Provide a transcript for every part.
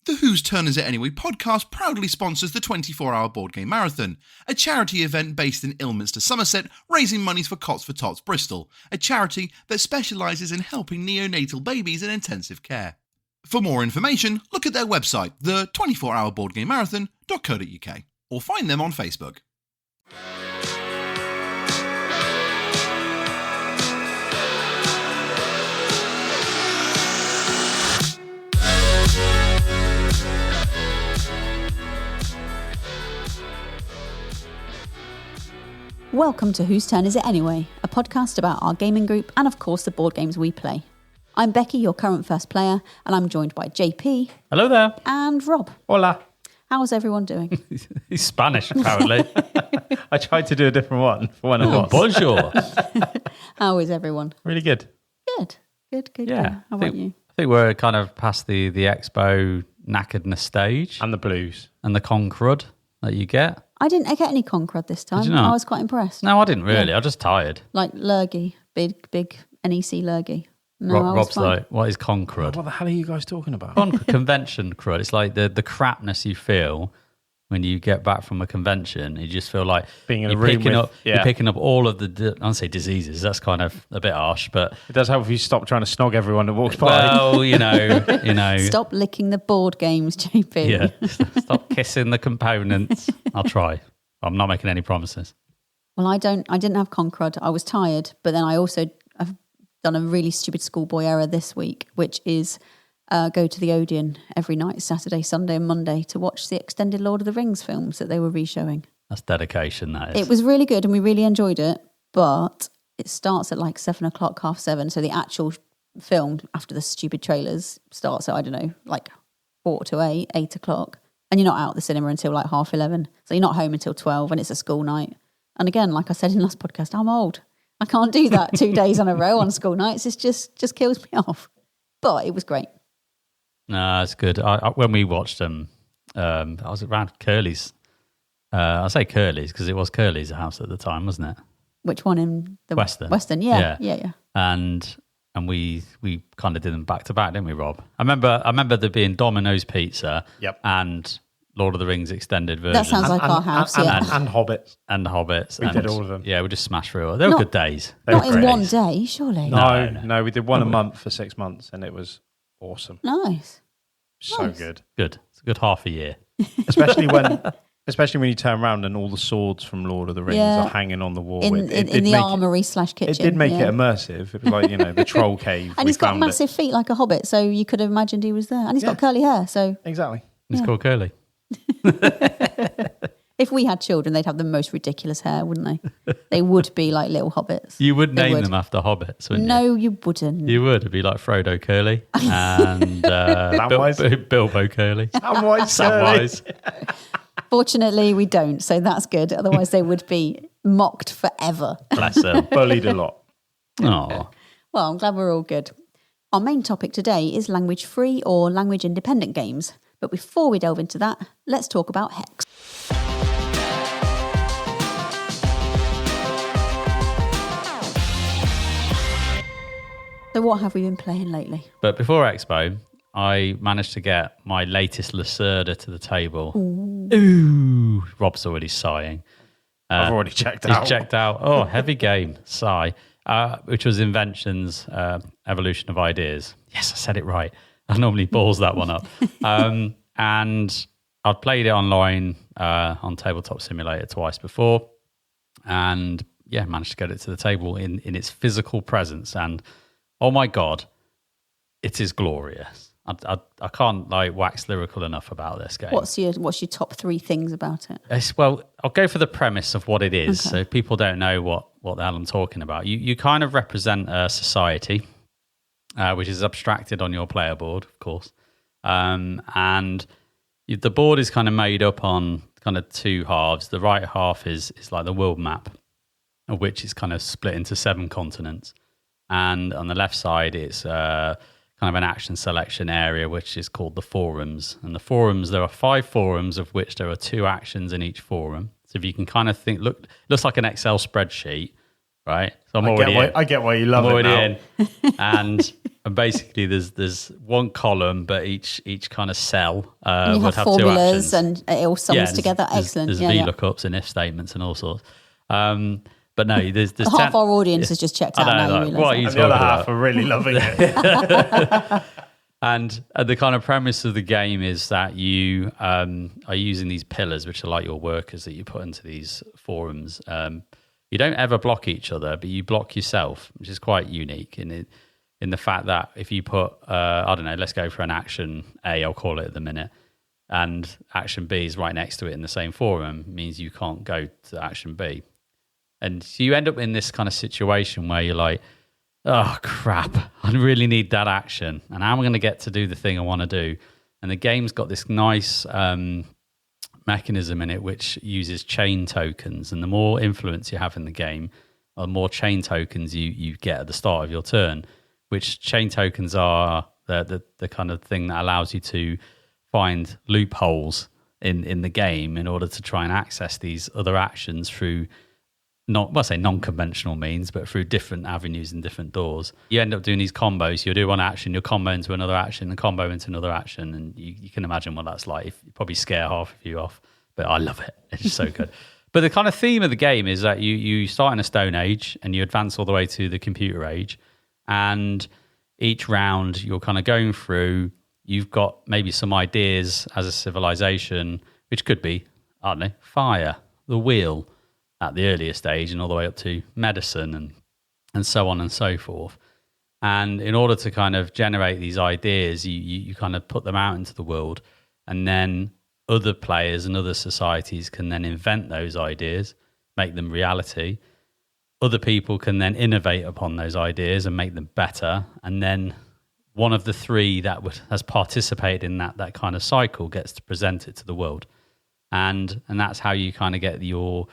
The Whose Turn Is It Anyway podcast proudly sponsors the 24-hour Board Game Marathon, a charity event based in Ilminster, Somerset, raising monies for Cots for Tots Bristol, a charity that specialises in helping neonatal babies in intensive care. For more information, look at their website, the 24hourboardgamemarathon.co.uk, or find them on Facebook. Welcome to Whose Turn Is It Anyway, a podcast about our gaming group and of course the board games we play. I'm Becky, your current first player, and I'm joined by JP. Hello there. And Rob. Hola. How's everyone doing? He's Spanish, apparently. I tried to do a different one for when I was. Bonjour. How is everyone? Really good. Good. Yeah. How about you? I think we're kind of past the expo knackeredness stage. And the blues. And the concrud that you get. I didn't get any concrud this time. Did you not? I was quite impressed. No, I didn't really. Yeah. I was just tired. Like lurgy, big NEC lurgy. No, Rob's like, what is concrud? What the hell are you guys talking about? Convention crud. It's like the crapness you feel when you get back from a convention. You just feel like being in a room with, you're picking up all of the, I don't say diseases, that's kind of a bit harsh, but it does help if you stop trying to snog everyone that walks by. Well, you know. Stop licking the board games, JP. Yeah, stop kissing the components. I'll try. I'm not making any promises. Well, I didn't have concrud. I was tired, but then I've done a really stupid schoolboy error this week, which is go to the Odeon every night, Saturday, Sunday and Monday to watch the extended Lord of the Rings films that they were re-showing. That's dedication, that is. It was really good and we really enjoyed it, but it starts at like 7 o'clock, 7:30. So the actual film after the stupid trailers starts at, I don't know, like 7:45, 8 o'clock. And you're not out of the cinema until like 11:30. So you're not home until 12 and it's a school night. And again, like I said in the last podcast, I'm old. I can't do that 2 days in a row on school nights. It just kills me off. But it was great. No, it's good. When we watched them, I was around Curly's. I say Curly's because it was Curly's house at the time, wasn't it? Which one in the Western? Western, yeah. And we kind of did them back to back, didn't we, Rob? I remember there being Domino's Pizza. Yep. And Lord of the Rings extended version. That sounds like our house, yeah. And Hobbits. And the Hobbits. We did all of them. Yeah, we just smashed through it. They were good days. Not in one day, surely. No, we did one a month for 6 months and it was awesome. Nice. So good. Good. It's a good half a year. Especially when you turn around and all the swords from Lord of the Rings are hanging on the wall. In the armoury / kitchen. It did make it immersive. It was like, the troll cave. And he's got massive feet like a hobbit, so you could have imagined he was there. And he's got curly hair, so... Exactly. He's called Curly. If we had children, they'd have the most ridiculous hair, wouldn't they? They would be like little hobbits. You would name them after hobbits, wouldn't you? No, you wouldn't. You would. It'd be like Frodo Curly and Bilbo Curly. Samwise. Fortunately, we don't, so that's good. Otherwise, they would be mocked forever. Bless them. Bullied a lot. Oh. Well, I'm glad we're all good. Our main topic today is language-free or language-independent games. But before we delve into that, let's talk about Hex. So what have we been playing lately? But before Expo, I managed to get my latest Lacerda to the table. Ooh. Rob's already sighing. I've already checked out. He's checked out. Oh, heavy game. Sigh. Which was Inventions, Evolution of Ideas. Yes, I said it right. I normally balls that one up. And I'd played it online on Tabletop Simulator twice before. And yeah, managed to get it to the table in its physical presence. And oh my God, it is glorious. I can't wax lyrical enough about this game. What's your top 3 things about it? Well, I'll go for the premise of what it is. Okay. So if people don't know what the hell I'm talking about. You kind of represent a society, which is abstracted on your player board, of course. And the board is kind of made up on kind of 2 halves. The right half is like the world map, of which is kind of split into 7 continents. And on the left side, it's kind of an action selection area, which is called the forums. And the forums, there are 5 forums, of which there are 2 actions in each forum. So if you can kind of think, looks like an Excel spreadsheet, right? So I get why you love it now. In. And And basically, there's one column, but each kind of cell And you would have have two formulas actions. and it all sums there's- together. Excellent. There's yeah, yeah. VLOOKUPs and if statements and all sorts. But no, there's Half our audience has just checked out I now. know, You like, realise what are that. you And the other talking half about? are really loving it. And the kind of premise of the game is that you are using these pillars, which are like your workers that you put into these forums. You don't ever block each other, but you block yourself, which is quite unique in the fact that if you put, I don't know, let's go for an action A, I'll call it at the minute, and action B is right next to it in the same forum, means you can't go to action B. And so you end up in this kind of situation where you're like, oh, crap, I really need that action. And how am I going to get to do the thing I want to do? And the game's got this nice mechanism in it which uses chain tokens. And the more influence you have in the game, the more chain tokens you get at the start of your turn, which chain tokens are the kind of thing that allows you to find loopholes in the game in order to try and access these other actions through non-conventional means, but through different avenues and different doors. You end up doing these combos. You'll do one action, you'll combo into another action, and combo into another action, and you can imagine what that's like. You probably scare half of you off, but I love it. It's just so good. But the kind of theme of the game is that you start in a Stone Age and you advance all the way to the Computer Age, and each round you're kind of going through, you've got maybe some ideas as a civilization, which could be, I don't know, fire, the wheel, at the earlier stage, and all the way up to medicine and so on and so forth. And in order to kind of generate these ideas, you kind of put them out into the world, and then other players and other societies can then invent those ideas, make them reality. Other people can then innovate upon those ideas and make them better. And then one of the three that has participated in that kind of cycle gets to present it to the world. And that's how you kind of get your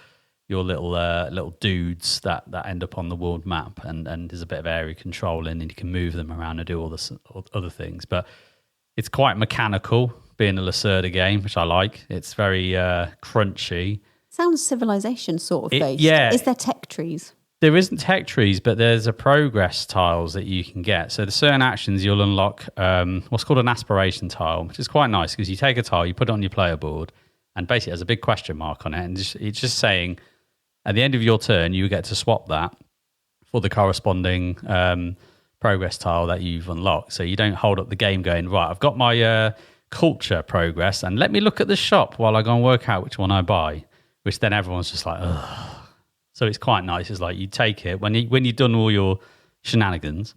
little dudes that end up on the world map, and there's a bit of area controlling, and you can move them around and do all the other things. But it's quite mechanical, being a Lacerda game, which I like. It's very crunchy. Sounds Civilization sort of based. Yeah. Is there tech trees? There isn't tech trees, but there's a progress tiles that you can get. So there's certain actions you'll unlock what's called an aspiration tile, which is quite nice because you take a tile, you put it on your player board, and basically it has a big question mark on it, and it's just saying, at the end of your turn, you get to swap that for the corresponding progress tile that you've unlocked. So you don't hold up the game going, right, I've got my culture progress, and let me look at the shop while I go and work out which one I buy, which then everyone's just like, ugh. So it's quite nice. It's like you take it, when you've done all your shenanigans,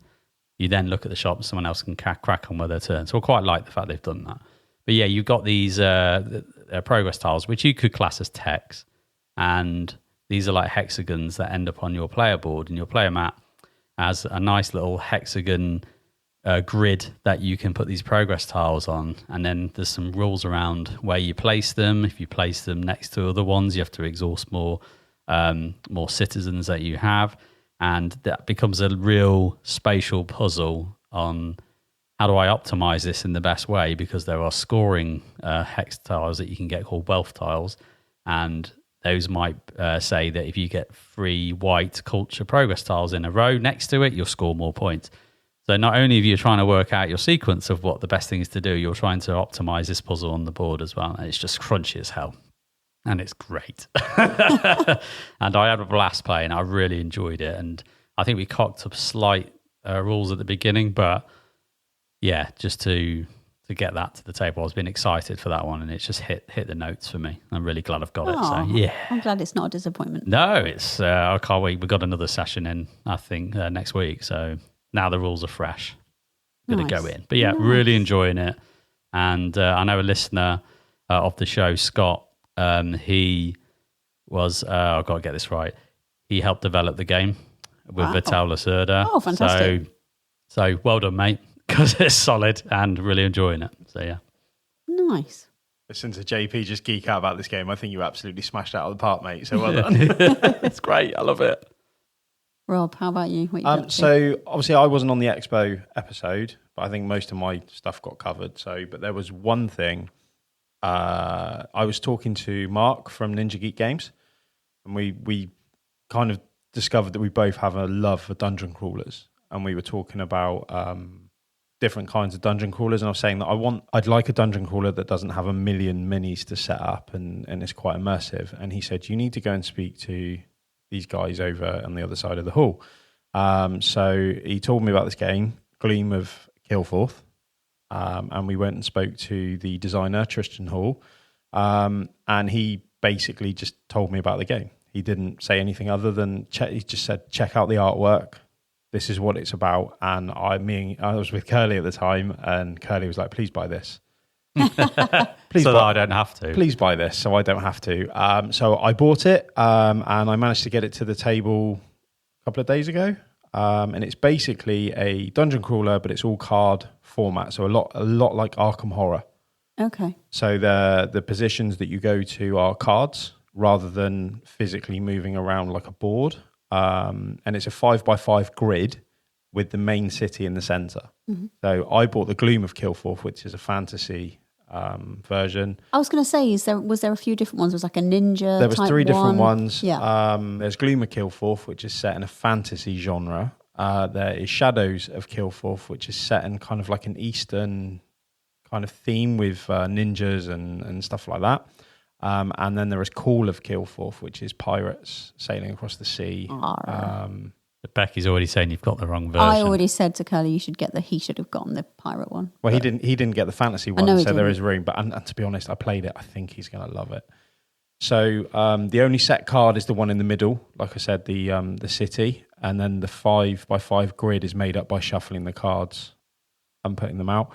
you then look at the shop and someone else can crack on with their turn. So I quite like the fact they've done that. But yeah, you've got these progress tiles, which you could class as text, and these are like hexagons that end up on your player board, and your player map has a nice little hexagon grid that you can put these progress tiles on. And then there's some rules around where you place them. If you place them next to other ones, you have to exhaust more citizens that you have. And that becomes a real spatial puzzle on how do I optimize this in the best way, because there are scoring hex tiles that you can get called wealth tiles, and those might say that if you get 3 white culture progress tiles in a row next to it, you'll score more points. So not only are you trying to work out your sequence of what the best thing is to do, you're trying to optimize this puzzle on the board as well. And it's just crunchy as hell. And it's great. And I had a blast playing. I really enjoyed it. And I think we cocked up slight rules at the beginning, but yeah, just to get that to the table, I was being excited for that one, and it's just hit the notes for me. I'm really glad I've got it. So yeah, I'm glad it's not a disappointment. No, it's I can't wait. We've got another session in, I think, next week. So now the rules are fresh. Going to go in. But yeah, really enjoying it. And I know a listener of the show, Scott, he was, I've got to get this right, he helped develop the game with Vital Lacerda. Oh, fantastic. So well done, mate, because it's solid and really enjoying it. So yeah. Nice. Listen to JP just geek out about this game. I think you absolutely smashed it out of the park, mate. So well done. It's great. I love it. Rob, how about you? What you up to? So obviously I wasn't on the Expo episode, but I think most of my stuff got covered. But there was one thing. I was talking to Mark from Ninja Geek Games, and we kind of discovered that we both have a love for dungeon crawlers, and we were talking about different kinds of dungeon crawlers, and I was saying that I'd like a dungeon crawler that doesn't have a million minis to set up and it's quite immersive. And he said, you need to go and speak to these guys over on the other side of the hall. So he told me about this game, Gloom of Kilforth, and we went and spoke to the designer, Tristan Hall, and he basically just told me about the game. He didn't say anything other than he just said, check out the artwork. This is what it's about. And I was with Curly at the time, and Curly was like, please buy this. That I don't have to. Please buy this so I don't have to. So I bought it, and I managed to get it to the table a couple of days ago. And it's basically a dungeon crawler, but it's all card format. So a lot like Arkham Horror. Okay. So the positions that you go to are cards rather than physically moving around like a board. And it's a 5x5 grid with the main city in the center. Mm-hmm. So I bought the Gloom of Kilforth, which is a fantasy version. I was going to say, was there a few different ones? Was like a ninja? There was type 3 different one? ones. Yeah. There's Gloom of Kilforth, which is set in a fantasy genre. There is Shadows of Kilforth, which is set in kind of like an Eastern kind of theme with ninjas and stuff like that. And then there is Call of Kilforth, which is pirates sailing across the sea. But Becky's already saying you've got the wrong version. I already said to Curly he should have gotten the pirate one. Well, he didn't get the fantasy one, so there is room. But and to be honest, I played it. I think he's going to love it. So the only set card is the one in the middle. Like I said, the city, and then the 5x5 grid is made up by shuffling the cards and putting them out.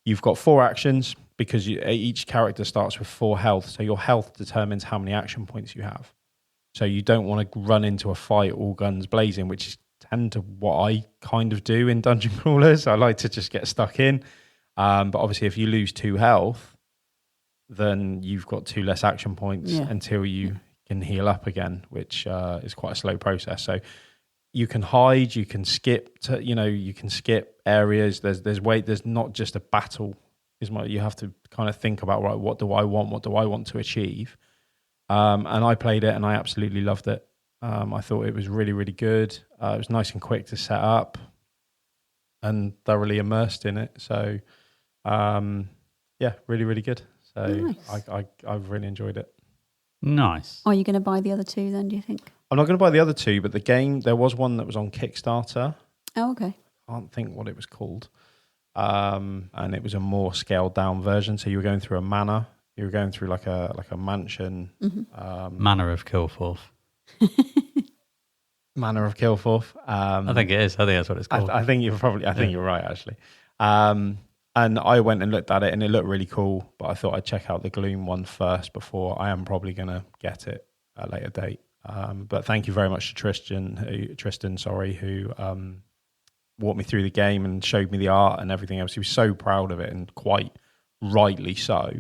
You've got 4 actions because each character starts with 4 health. So your health determines how many action points you have. So you don't want to run into a fight all guns blazing, which is tend to what I kind of do in dungeon crawlers. I like to just get stuck in. But obviously if you lose 2 health, then you've got 2 less action points until you can heal up again, which is quite a slow process. So you can hide, you can skip, you can skip areas. There's not just a battle. You have to kind of think about, right, what do I want to achieve? And I played it and I absolutely loved it. I thought it was really, really good. It was nice and quick to set up and thoroughly immersed in it. So, really, really good. So nice. I've really enjoyed it. Nice. Are you going to buy the other 2 then, do you think? I'm not going to buy the other 2, but the game, there was one that was on Kickstarter. Oh, okay. I can't think what it was called. And it was a more scaled down version. So you were going through a manor. You were going through like a mansion. Mm-hmm. Manor of Kilforth. Manor of Kilforth. I think it is. I think that's what it's called. I think you're right, actually. And I went and looked at it and it looked really cool, but I thought I'd check out the Gloom one first before I am probably going to get it at a later date. But thank you very much to Tristan, who walked me through the game and showed me the art and everything else. He was so proud of it, and quite rightly so.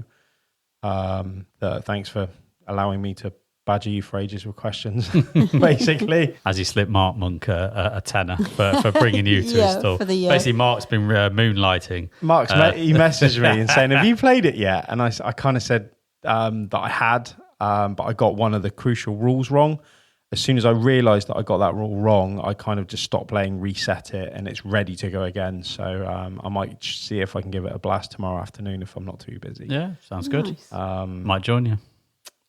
Thanks for allowing me to badger you for ages with questions, basically. As he slipped Mark Monk a tenner for bringing you to his stall. Basically, Mark's been moonlighting. He messaged me and saying, have you played it yet? And I kind of said that I had, but I got one of the crucial rules wrong. As soon as I realised that I got that rule wrong, I kind of just stopped playing, reset it, and it's ready to go again. So I might see if I can give it a blast tomorrow afternoon if I'm not too busy. Yeah, sounds good. Nice. Might join you.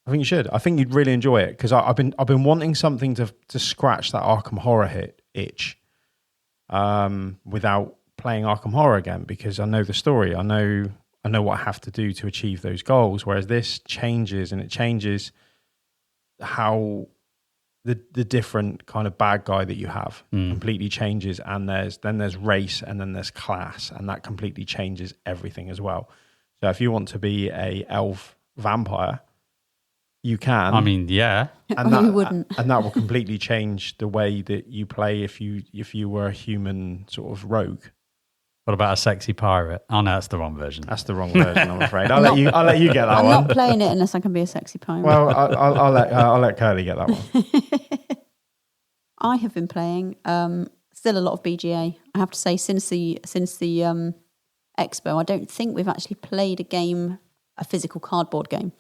I think you should. I think you'd really enjoy it because I've been wanting something to scratch that Arkham Horror itch without playing Arkham Horror again, because I know the story. I know what I have to do to achieve those goals. Whereas this changes how the different kind of bad guy that you have completely changes, and there's race and then there's class, and that completely changes everything as well. So if you want to be a elf vampire, you can. I mean, yeah. And you wouldn't. And that will completely change the way that you play if you were a human sort of rogue. What about a sexy pirate? Oh no, that's the wrong version. That's the wrong version, I'm afraid. I'll let you get that I'm one. not playing it unless I can be a sexy pirate. Well, I'll let Curly get that one. I have been playing still a lot of BGA. I have to say, since the expo, I don't think we've actually played a physical cardboard game.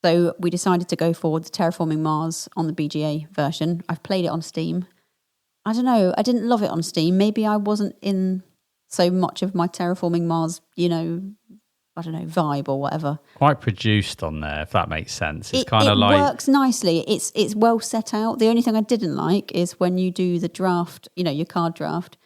So we decided to go for the Terraforming Mars on the BGA version. I've played it on Steam. I don't know. I didn't love it on Steam. Maybe I wasn't in so much of my Terraforming Mars, I don't know, vibe or whatever. Quite produced on there, if that makes sense. It's It kind of like works nicely. It's well set out. The only thing I didn't like is when you do the draft, your card draft,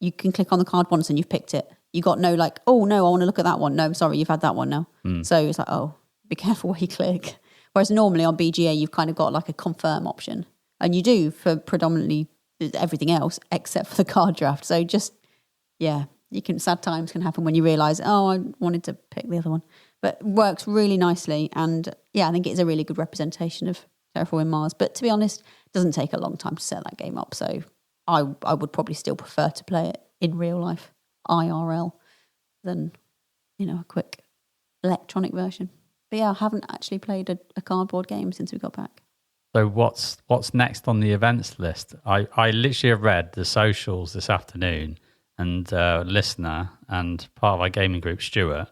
you can click on the card once and you've picked it. You got no like, oh no, I want to look at that one. No, sorry, you've had that one now. So it's like, oh, be careful where you click. Whereas normally on BGA, you've kind of got like a confirm option. And you do for predominantly everything else except for the card draft. So just, sad times can happen when you realise, oh, I wanted to pick the other one. But it works really nicely. And I think it's a really good representation of Terraforming Mars. But to be honest, it doesn't take a long time to set that game up. So I would probably still prefer to play it in real life, IRL, than, a quick electronic version. But I haven't actually played a cardboard game since we got back. So what's next on the events list? I literally have read the socials this afternoon, and listener and part of our gaming group, Stuart,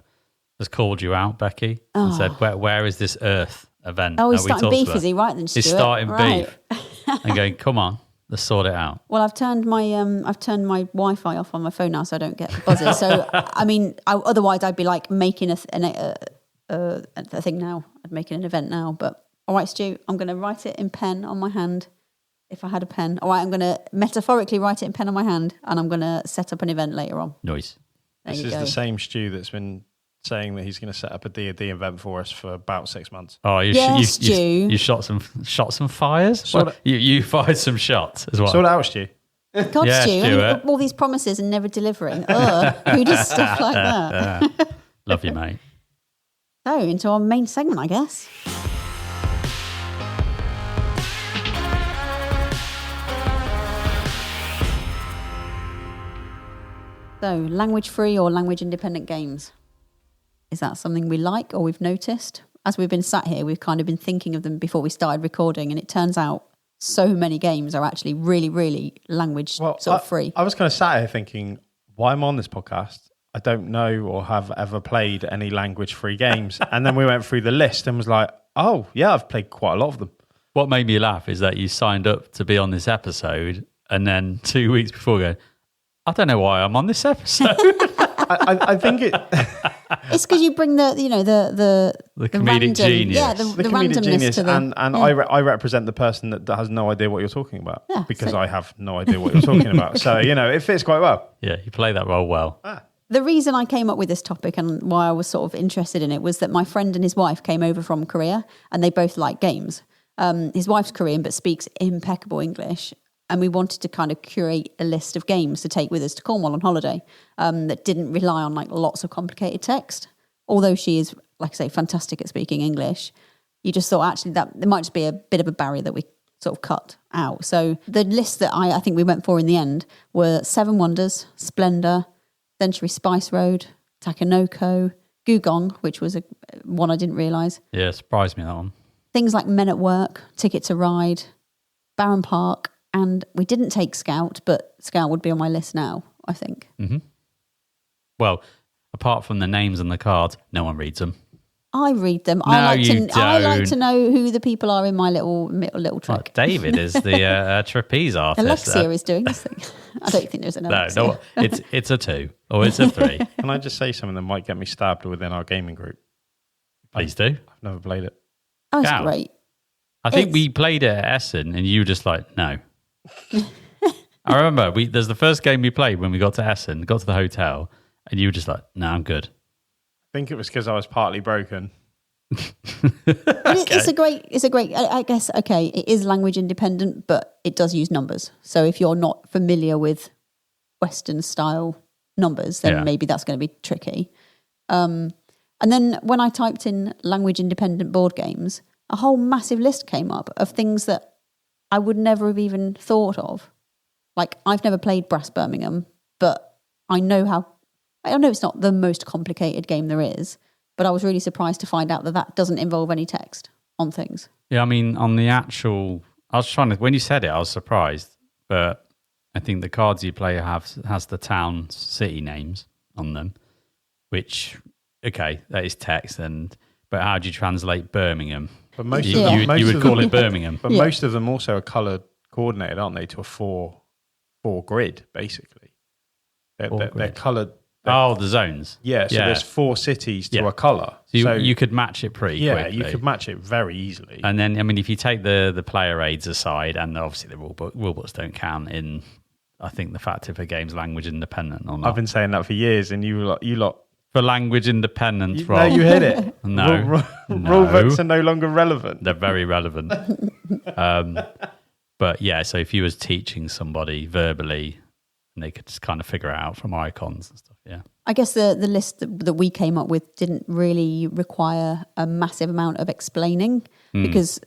has called you out, Becky, and said, "Where is this Earth event?" Oh, he's starting beef, is he? Right then, Stuart. He's starting right. beef and going, "Come on, let's sort it out." Well, I've turned my Wi-Fi off on my phone now, so I don't get buzzes. So otherwise I'd be like making a thing now. I'd make an event now, but. All right, Stu, I'm going to write it in pen on my hand if I had a pen. All right, I'm going to metaphorically write it in pen on my hand and I'm going to set up an event later on. Nice. This is the same Stu that's been saying that he's going to set up a D&D event for us for about 6 months. Oh, you shot some fires? Well, you fired some shots as well. Sort it out, Stu. God, Stu, all these promises and never delivering. Who does stuff like that? Love you, mate. So, into our main segment, I guess. So, language-free or language-independent games? Is that something we like or we've noticed? As we've been sat here, we've kind of been thinking of them before we started recording, and it turns out so many games are actually really, really language free. I was kind of sat here thinking, why am I on this podcast? I don't know or have ever played any language-free games. And then we went through the list and was like, oh, yeah, I've played quite a lot of them. What made me laugh is that you signed up to be on this episode and then 2 weeks before going, I don't know why I'm on this episode. I think it's because you bring the comedic random, genius. Yeah, the comedic randomness genius, to the, and I represent the person that has no idea what you're talking about because I have no idea what you're talking about. So it fits quite well. Yeah, you play that role well. The reason I came up with this topic and why I was sort of interested in it was that my friend and his wife came over from Korea and they both like games. His wife's Korean but speaks impeccable English. And we wanted to kind of curate a list of games to take with us to Cornwall on holiday that didn't rely on like lots of complicated text. Although she is, like I say, fantastic at speaking English, you just thought actually that there might just be a bit of a barrier that we sort of cut out. So the list that I think we went for in the end were Seven Wonders, Splendor, Century Spice Road, Takanoko, Gugong, which was one I didn't realise. Yeah, surprised me, that one. Things like Men at Work, Ticket to Ride, Barron Park, and we didn't take Scout, but Scout would be on my list now, I think. Mm-hmm. Well, apart from the names and the cards, no one reads them. I read them. No, I like to know who the people are in my little trick. Well, David is the trapeze artist. Alexia is doing this thing. I don't think there's an Alexia. No, it's a 2 or it's a 3. Can I just say something that might get me stabbed within our gaming group? Please do. I've never played it. Oh, it's great. I think we played it at Essen and you were just like, no. I remember there's the first game we played when we got to Essen, got to the hotel, and you were just like, no, I'm good. I think it was because I was partly broken. It's a great, I guess, okay, it is language independent, but it does use numbers. So if you're not familiar with Western style numbers, then maybe that's going to be tricky. And then when I typed in language independent board games, a whole massive list came up of things that I would never have even thought of. Like, I've never played Brass Birmingham, but I know it's not the most complicated game there is, but I was really surprised to find out that doesn't involve any text on things. Yeah, I mean, on the actual, when you said it, I was surprised, but I think the cards you play has the town, city names on them, which, okay, that is text, but how do you translate Birmingham? But most you would call it Birmingham. But most of them also are colour coordinated, aren't they, to a four grid, basically. They're coloured. Oh, the zones. Yeah, so there's 4 cities to a colour. So you could match it pretty quickly. You could match it very easily. And then, I mean, if you take the player aids aside, and obviously the rulebooks don't count in, I think, the fact if a game's language independent or not. I've been saying that for years, and you lot for language independence, No, you hit it. No. Rulebooks are no longer relevant. They're very relevant. But yeah, so if you was teaching somebody verbally, and they could just kind of figure it out from icons and stuff, yeah. I guess the list that we came up with didn't really require a massive amount of explaining because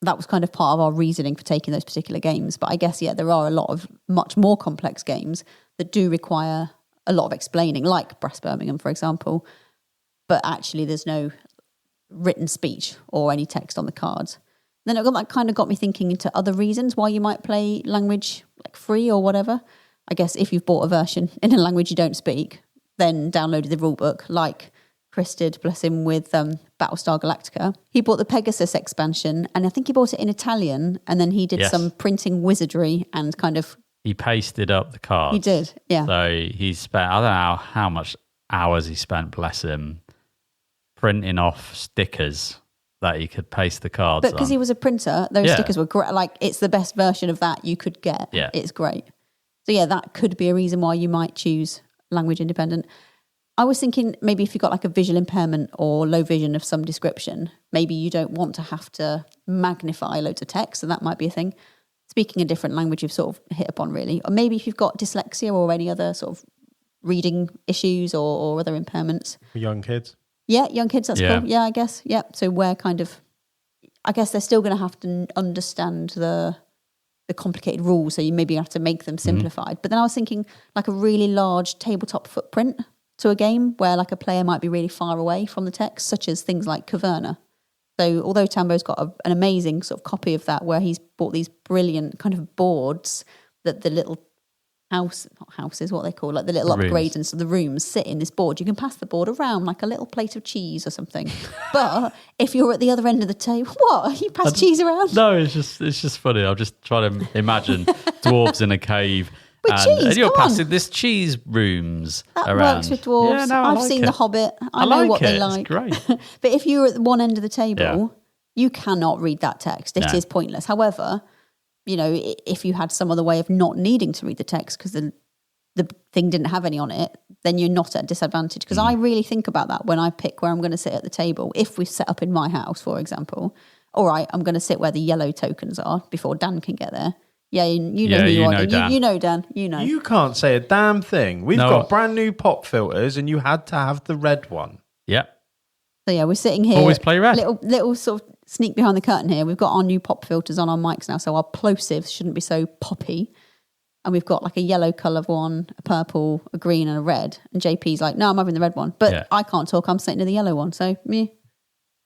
that was kind of part of our reasoning for taking those particular games. But I guess, there are a lot of much more complex games that do require a lot of explaining, like Brass Birmingham, for example. But actually, there's no written speech or any text on the cards. Then that kind of got me thinking into other reasons why you might play language like free or whatever. I guess if you've bought a version in a language you don't speak, then downloaded the rulebook, like Chris did, bless him, with Battlestar Galactica. He bought the Pegasus expansion, and I think he bought it in Italian, and then he did some printing wizardry and kind of... He pasted up the cards. He did, yeah. So he spent, I don't know how much hours he spent, bless him, printing off stickers that he could paste the cards But because he was a printer, those stickers were great. Like, it's the best version of that you could get. Yeah. It's great. So that could be a reason why you might choose language independent. I was thinking maybe if you've got like a visual impairment or low vision of some description, maybe you don't want to have to magnify loads of text, so that might be a thing. Speaking a different language you've sort of hit upon, really. Or maybe if you've got dyslexia or any other sort of reading issues or other impairments. For young kids? Yeah, young kids, that's cool. Yeah, I guess. Yeah, so where kind of... I guess they're still going to have to understand the complicated rules, so you maybe have to make them simplified. But then I was thinking like a really large tabletop footprint to a game where like a player might be really far away from the text, such as things like Caverna. So although Tambo's got an amazing sort of copy of that where he's bought these brilliant kind of boards that the little houses, what they call, like the little upgrades and so the rooms sit in this board. You can pass the board around like a little plate of cheese or something. But if you're at the other end of the table, what? You pass cheese around? No, it's just funny. I'm just trying to imagine dwarves in a cave. With cheese, and you're come on. passing this cheese rooms that around. works with dwarves. Yeah, no, I've seen The Hobbit. I know what they like. It's great. But if you're at one end of the table, you cannot read that text. It is pointless. However, if you had some other way of not needing to read the text because the thing didn't have any on it, then you're not at a disadvantage. Because I really think about that when I pick where I'm going to sit at the table. If we set up in my house, for example, all right, I'm going to sit where the yellow tokens are before Dan can get there. Yeah, you know who you are. Dan. You know Dan. You know. You can't say a damn thing. We've got brand new pop filters, and you had to have the red one. Yep. So we're sitting here. Always play red. Little sort of sneak behind the curtain here. We've got our new pop filters on our mics now, so our plosives shouldn't be so poppy. And we've got like a yellow colour one, a purple, a green, and a red. And JP's like, no, I'm having the red one. But I can't talk. I'm sitting in the yellow one. So, yeah.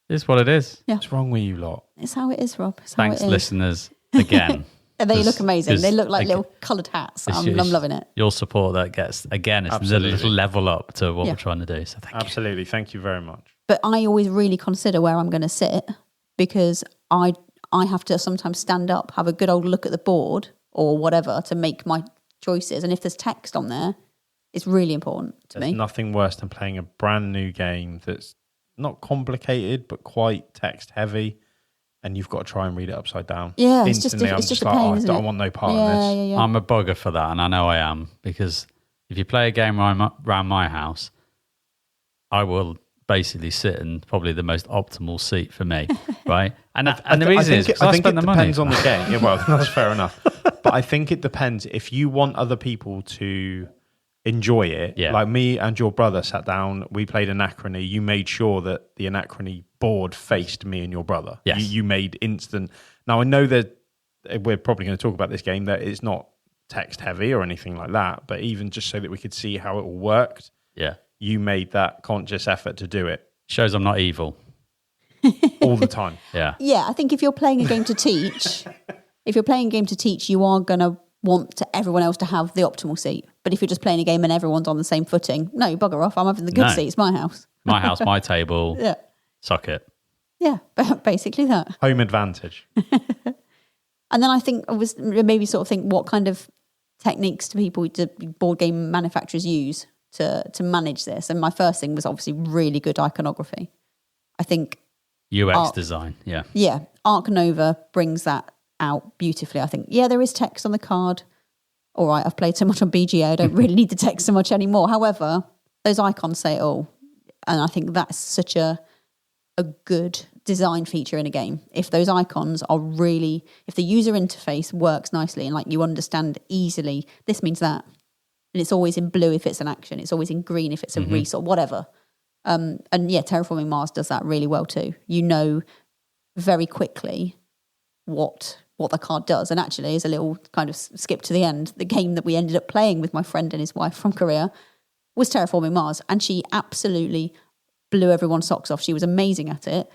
It's what it is. Yeah. What's wrong with you lot? It's how it is, Rob. It's Thanks, how it is. listeners, again. They look amazing. They look like little coloured hats. I'm loving it. Your support that gets, again, it's the little level up to what we're trying to do. So thank you. Absolutely. Thank you very much. But I always really consider where I'm going to sit because I have to sometimes stand up, have a good old look at the board or whatever to make my choices. And if there's text on there, it's really important to me. There's nothing worse than playing a brand new game that's not complicated but quite text heavy, and you've got to try and read it upside down. Yeah, instantly. it's just a pain, isn't it? I want no part in this. Yeah. I'm a bugger for that, and I know I am, because if you play a game around my house, I will basically sit in probably the most optimal seat for me, right? And the reason is because I think it depends on the game. Yeah, well, that's fair enough. But I think it depends. If you want other people to enjoy it, like me and your brother sat down, we played Anachrony. You made sure that the Anachrony board faced me and your brother. Yes. You made instant. Now, I know that we're probably going to talk about this game, that it's not text heavy or anything like that, but even just so that we could see how it all worked, you made that conscious effort to do it. Shows I'm not evil. All the time. Yeah. Yeah, I think if you're playing a game to teach, you are going to want everyone else to have the optimal seat. But if you're just playing a game and everyone's on the same footing, no, bugger off. I'm having the good seat. It's my house. My house, my table. Yeah. Suck it. Yeah, basically that. Home advantage. And then I think I was maybe sort of think what kind of techniques to board game manufacturers use to manage this. And my first thing was obviously really good iconography. I think UX design, yeah. Yeah, Arc Nova brings that out beautifully. I think, there is text on the card. All right, I've played so much on BGA, I don't really need the text so much anymore. However, those icons say it all. And I think that's such a good design feature in a game. If those icons are really, if the user interface works nicely and like you understand easily, this means that. And it's always in blue if it's an action. It's always in green if it's a resource, whatever. And Terraforming Mars does that really well too. You know very quickly what the card does. And actually, as a little kind of skip to the end, the game that we ended up playing with my friend and his wife from Korea was Terraforming Mars. And she absolutely blew everyone's socks off. She was amazing at it.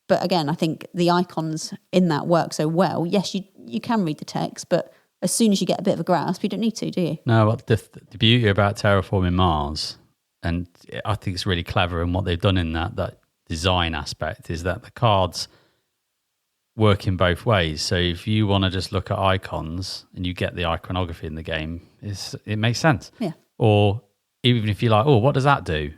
But again, I think the icons in that work so well. Yes, you can read the text, but as soon as you get a bit of a grasp, you don't need to, do you? No, but the beauty about Terraforming Mars, and I think it's really clever in what they've done in that design aspect, is that the cards work in both ways. So if you want to just look at icons and you get the iconography in the game, it makes sense. Yeah. Or even if you're like, oh, what does that do?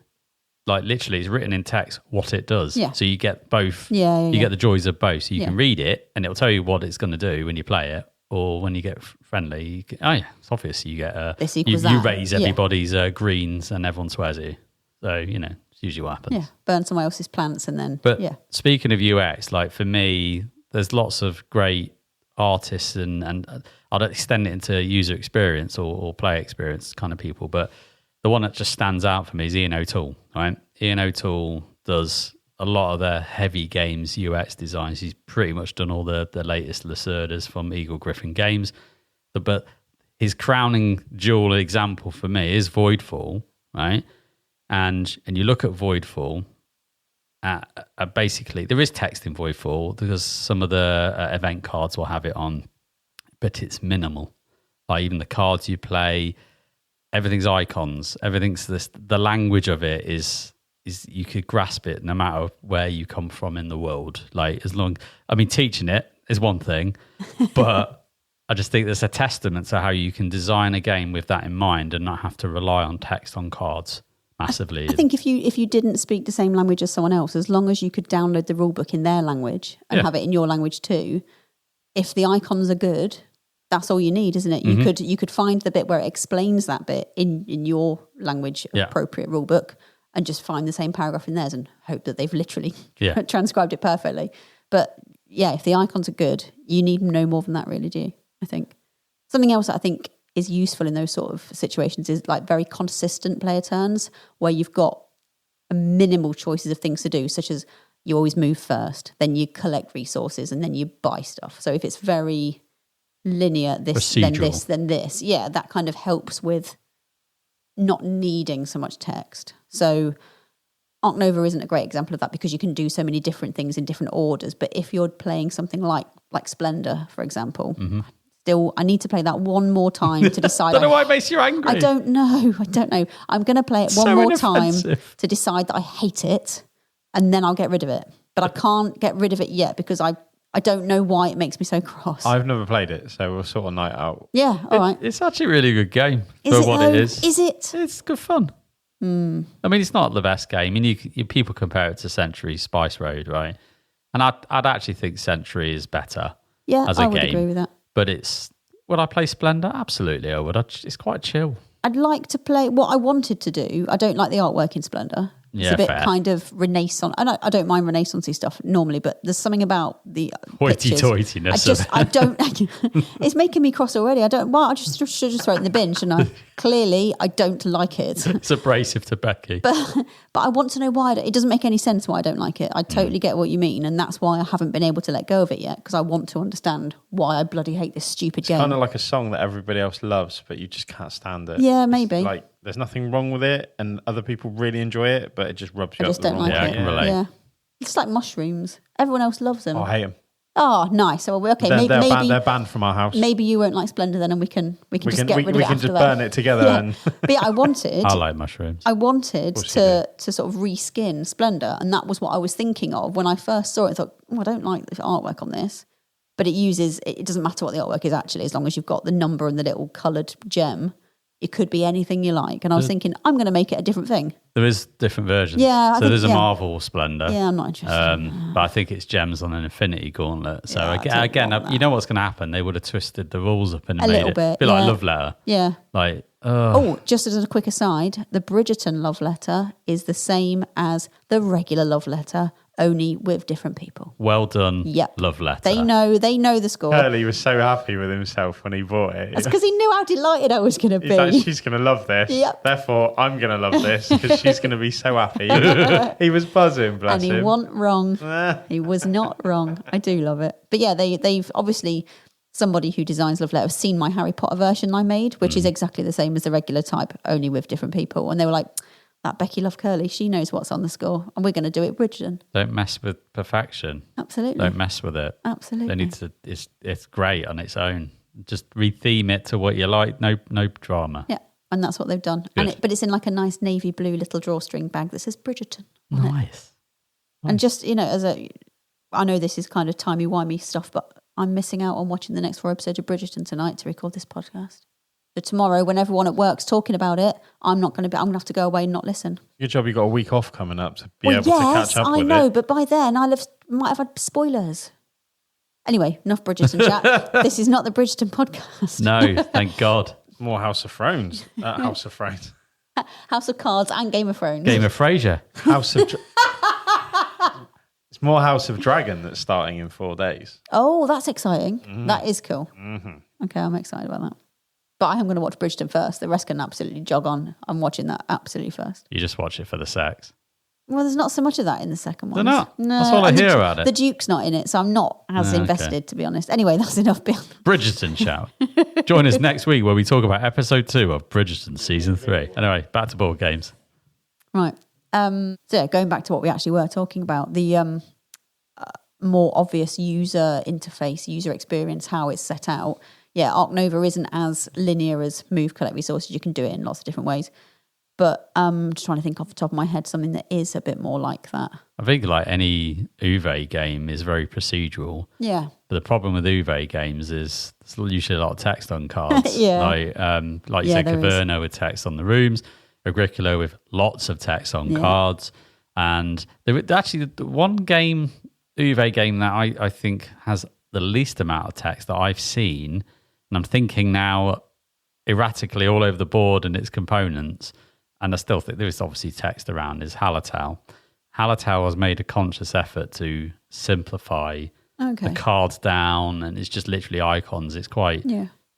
Like literally it's written in text what it does. Yeah. So you get both. Yeah. You get the joys of both. So you can read it and it'll tell you what it's going to do when you play it. Or when you get friendly, you can, it's obvious you get this equals you that. raise everybody's greens and everyone swears at you. So, it's usually what happens. Yeah, burn someone else's plants and then, But speaking of UX, like for me, there's lots of great artists and I'd extend it into user experience or player experience kind of people. But the one that just stands out for me is Ian O'Toole, right? Ian O'Toole does a lot of the heavy games UX designs. He's pretty much done all the latest Lacerdas from Eagle-Gryphon Games. But his crowning jewel example for me is Voidfall, right? And you look at Voidfall, basically there is text in Voidfall because some of the event cards will have it on, but it's minimal. Like even the cards you play, everything's icons. Everything's this. The language of it is you could grasp it no matter where you come from in the world. Like teaching it is one thing, but I just think there's a testament to how you can design a game with that in mind and not have to rely on text on cards massively. I think if you didn't speak the same language as someone else, as long as you could download the rulebook in their language and have it in your language too, if the icons are good, that's all you need, isn't it? You could find the bit where it explains that bit in your language appropriate rulebook and just find the same paragraph in theirs and hope that they've literally transcribed it perfectly. But if the icons are good, you need no more than that really, do you? I think. Something else that I think is useful in those sort of situations is like very consistent player turns where you've got minimal choices of things to do, such as you always move first, then you collect resources and then you buy stuff. So if it's very linear, procedural. then this, that kind of helps with not needing so much text. So Arc Nova isn't a great example of that because you can do so many different things in different orders. But if you're playing something like Splendor, for example, still I need to play that one more time to decide. I don't know why it makes you angry. I don't know. I'm going to play it one more time to decide that I hate it, and then I'll get rid of it. But I can't get rid of it yet because I don't know why it makes me so cross. I've never played it, so we'll sort a night out. Yeah, all right. It's actually a really good game for what it is. Is it? It's good fun. I mean, it's not the best game. I mean, people compare it to Century Spice Road, right? And I'd actually think Century is better as a game. I would agree with that. But would I play Splendor? Absolutely, I would. It's quite chill. I'd like to play what I wanted to do. I don't like the artwork in Splendor. It's a bit kind of Renaissance. I don't mind Renaissance-y stuff normally, but there's something about the hoity-toityness. I don't. It's making me cross already. I just should just throw it in the bin, shouldn't I? Clearly, I don't like it. It's abrasive to Becky. But I want to know why. It doesn't make any sense why I don't like it. I totally get what you mean, and that's why I haven't been able to let go of it yet, because I want to understand why I bloody hate this stupid game. It's kind of like a song that everybody else loves, but you just can't stand it. Yeah, maybe. It's like there's nothing wrong with it, and other people really enjoy it, but it just rubs you up the wrong way. I can relate. Yeah, it's like mushrooms. Everyone else loves them. I hate them. Oh, nice. So okay, maybe they're banned from our house. Maybe you won't like Splendor then, and we can just get rid of it. We can just burn it together. And But I wanted. I like mushrooms. I wanted to sort of reskin Splendor, and that was what I was thinking of when I first saw it. I thought, I don't like the artwork on this. But it doesn't matter what the artwork is actually, as long as you've got the number and the little coloured gem. It could be anything you like. And I was thinking, I'm going to make it a different thing. There is different versions. Yeah. There's a Marvel Splendor. Yeah, I'm not interested. But I think it's gems on an Infinity Gauntlet. So Yeah, again, you know what's going to happen? They would have twisted the rules up and A made little it bit, be like yeah. Love Letter. Yeah. Like, Oh, just as a quick aside, the Bridgeton love letter is the same as the regular love letter, only with different people. well done. Yep. Love Letter. They know the score. Curly was so happy with himself when he bought it. That's because he knew how delighted I was going to be. He's like, she's going to love this. Yep. Therefore, I'm going to love this because she's going to be so happy. He was buzzing, bless and he him. wasn't wrong. He was not wrong. I do love it. But yeah, they've obviously, somebody who designs Love Letter has seen my Harry Potter version I made, which is exactly the same as the regular type, only with different people. And they were like, that Becky Love Curly, she knows what's on the score, and we're going to do it Bridgeton. Don't mess with perfection. Absolutely. Don't mess with it. Absolutely. They need to. It's great on its own. Just retheme it to what you like. No drama. Yeah, and that's what they've done. Good. But it's in like a nice navy blue little drawstring bag that says Bridgeton on it. Nice. And just, I know this is kind of timey-wimey stuff, but I'm missing out on watching the next 4 episodes of Bridgeton tonight to record this podcast. So tomorrow, when everyone at work's talking about it, I'm going to have to go away and not listen. Good job you got a week off coming up to be able to catch up with it. I know, but by then might have had spoilers. Anyway, enough Bridgeton chat. This is not the Bridgeton podcast. No, thank God. More House of Thrones. House of Thrones. House of Cards and Game of Thrones. Game of Frasier. House of... It's more House of Dragon that's starting in 4 days. Oh, that's exciting. That is cool. Mm-hmm. Okay, I'm excited about that. But I am going to watch Bridgeton first. The rest can absolutely jog on. I'm watching that absolutely first. You just watch it for the sex. Well, there's not so much of that in the second one. They're not. That's all I and hear about it. The Duke's not in it, so I'm not as invested, to be honest. Anyway, that's enough beyond. Bridgerton, shall we? Join us next week where we talk about episode 2 of Bridgerton season 3. Anyway, back to board games. Right. So yeah, going back to what we actually were talking about, the more obvious user interface, user experience, how it's set out. Yeah, Arc Nova isn't as linear as move, collect resources. You can do it in lots of different ways. But I'm just trying to think off the top of my head something that is a bit more like that. I think like any Uwe game is very procedural. Yeah. But the problem with Uwe games is there's usually a lot of text on cards. Yeah. Like you said, Caverna with text on the rooms, Agricola with lots of text on cards. And actually the one game, Uwe game that I think has the least amount of text that I've seen, and I'm thinking now erratically all over the board and its components, and I still think there is obviously text around, is Hallertau. Hallertau has made a conscious effort to simplify the cards down, and it's just literally icons. It's quite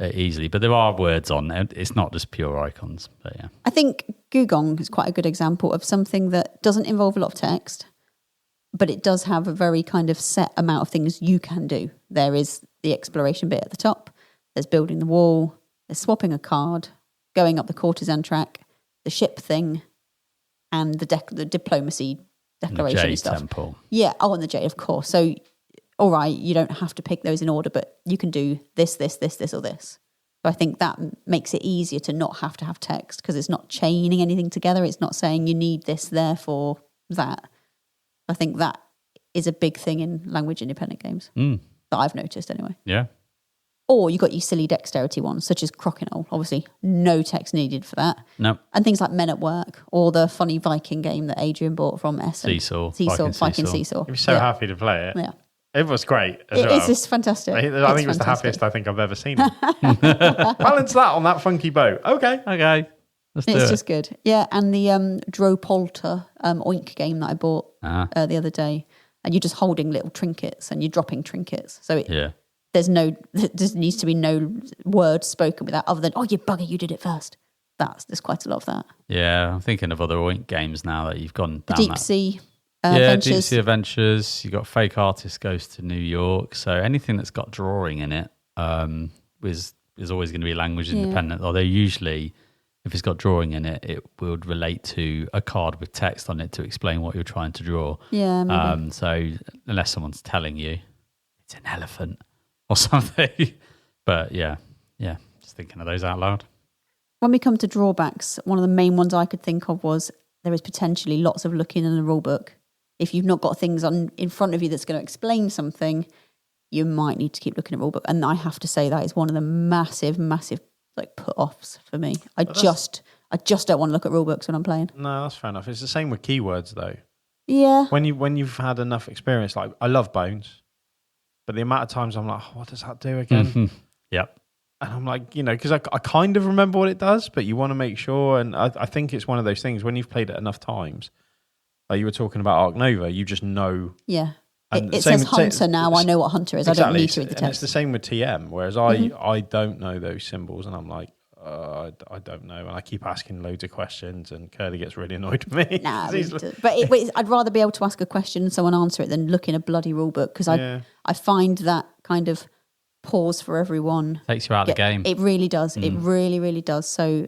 easily, but there are words on there. It's not just pure icons, but yeah. I think Gugong is quite a good example of something that doesn't involve a lot of text, but it does have a very kind of set amount of things you can do. There is the exploration bit at the top, there's building the wall, there's swapping a card, going up the courtesan track, the ship thing, and the diplomacy declaration the Jade stuff. Temple. Yeah, and the Jade, of course. So, all right, you don't have to pick those in order, but you can do this, this, this, this, or this. So I think that makes it easier to not have to have text because it's not chaining anything together. It's not saying you need this, therefore that. I think that is a big thing in language independent games that I've noticed anyway. Yeah. Or you got your silly dexterity ones, such as Crokinole. Obviously, no text needed for that. No. And things like Men at Work, or the funny Viking game that Adrian bought from Essen. Seesaw. Viking Seesaw. He was so happy to play it. Yeah. It was great as well. It's just fantastic. I think it was the happiest I think I've ever seen him. Balance that on that funky boat. Okay. Let's do It's it. just good. Yeah, and the Dropolter Oink game that I bought the other day. And you're just holding little trinkets and you're dropping trinkets. So there needs to be no word spoken with that other than, oh, you bugger, you did it first. There's quite a lot of that. Yeah, I'm thinking of other Oink games now that you've gone down Deep that. Sea Deep Adventures. Sea Adventures. You got Fake Artist Goes to New York. So anything that's got drawing in it is always going to be language independent. Although usually, if it's got drawing in it, it would relate to a card with text on it to explain what you're trying to draw. Yeah, maybe. So unless someone's telling you it's an elephant or something, but yeah, just thinking of those out loud. When we come to drawbacks, one of the main ones I could think of was there is potentially lots of looking in the rule book. If you've not got things in front of you that's going to explain something, you might need to keep looking at rulebook. And I have to say that is one of the massive like put-offs for me. I just don't want to look at rulebooks when I'm playing. No, that's fair enough. It's the same with keywords though. Yeah. When you've had enough experience, like I love Bones, but the amount of times I'm like, oh, what does that do again? Mm-hmm. Yep. And I'm like, because I kind of remember what it does, but you want to make sure. And I think it's one of those things when you've played it enough times, like you were talking about Arc Nova, you just know. Yeah. And It says Hunter now. I know what Hunter is. Exactly. I don't need to read the And text. it's the same with TM, whereas I don't know those symbols, and I'm like, I don't know. And I keep asking loads of questions, and Curly gets really annoyed with me. Nah, but I'd rather be able to ask a question and someone answer it than look in a bloody rule book, because I find that kind of pause for everyone. Takes you out of the game. It really does. It really, really does. So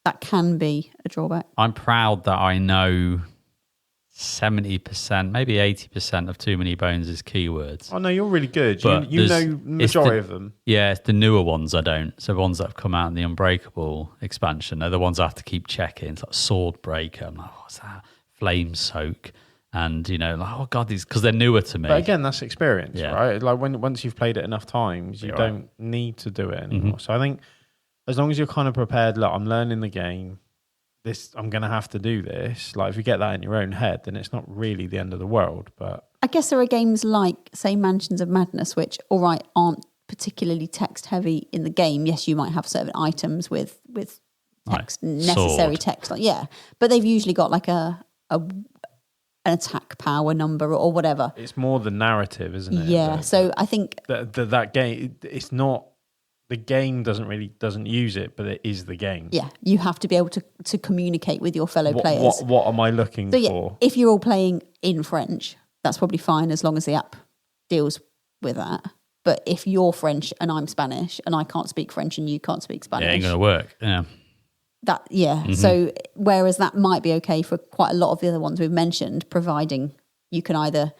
that can be a drawback. I'm proud that I know 70%, maybe 80% of Too Many Bones is keywords. Oh no, you're really good. But You know the majority of them. Yeah, it's the newer ones I don't. So the ones that have come out in the Unbreakable expansion, they're the ones I have to keep checking. It's like Sword Breaker. I'm like, what's that? Flame Soak. And, like, oh God, these, because they're newer to me. But again, that's experience, right? Like once you've played it enough times, you don't need to do it anymore. So I think as long as you're kind of prepared, look, I'm learning the game. I'm going to have to do this. Like if you get that in your own head, then it's not really the end of the world. But I guess there are games like, say, Mansions of Madness, which, all right, aren't particularly text heavy in the game. Yes, you might have certain items with text, like necessary sword. text. Yeah, but they've usually got like an attack power number or whatever. it's more the narrative, isn't it? Yeah, so I think That game, it's not. The game doesn't use it, but it is the game. yeah, you have to be able to communicate with your fellow players. What am I looking So yeah, for? if you're all playing in French, that's probably fine as long as the app deals with that. But if you're French and I'm Spanish and I can't speak French and you can't speak Spanish, Yeah, ain't going to work. Yeah. So whereas that might be okay for quite a lot of the other ones we've mentioned, providing you can either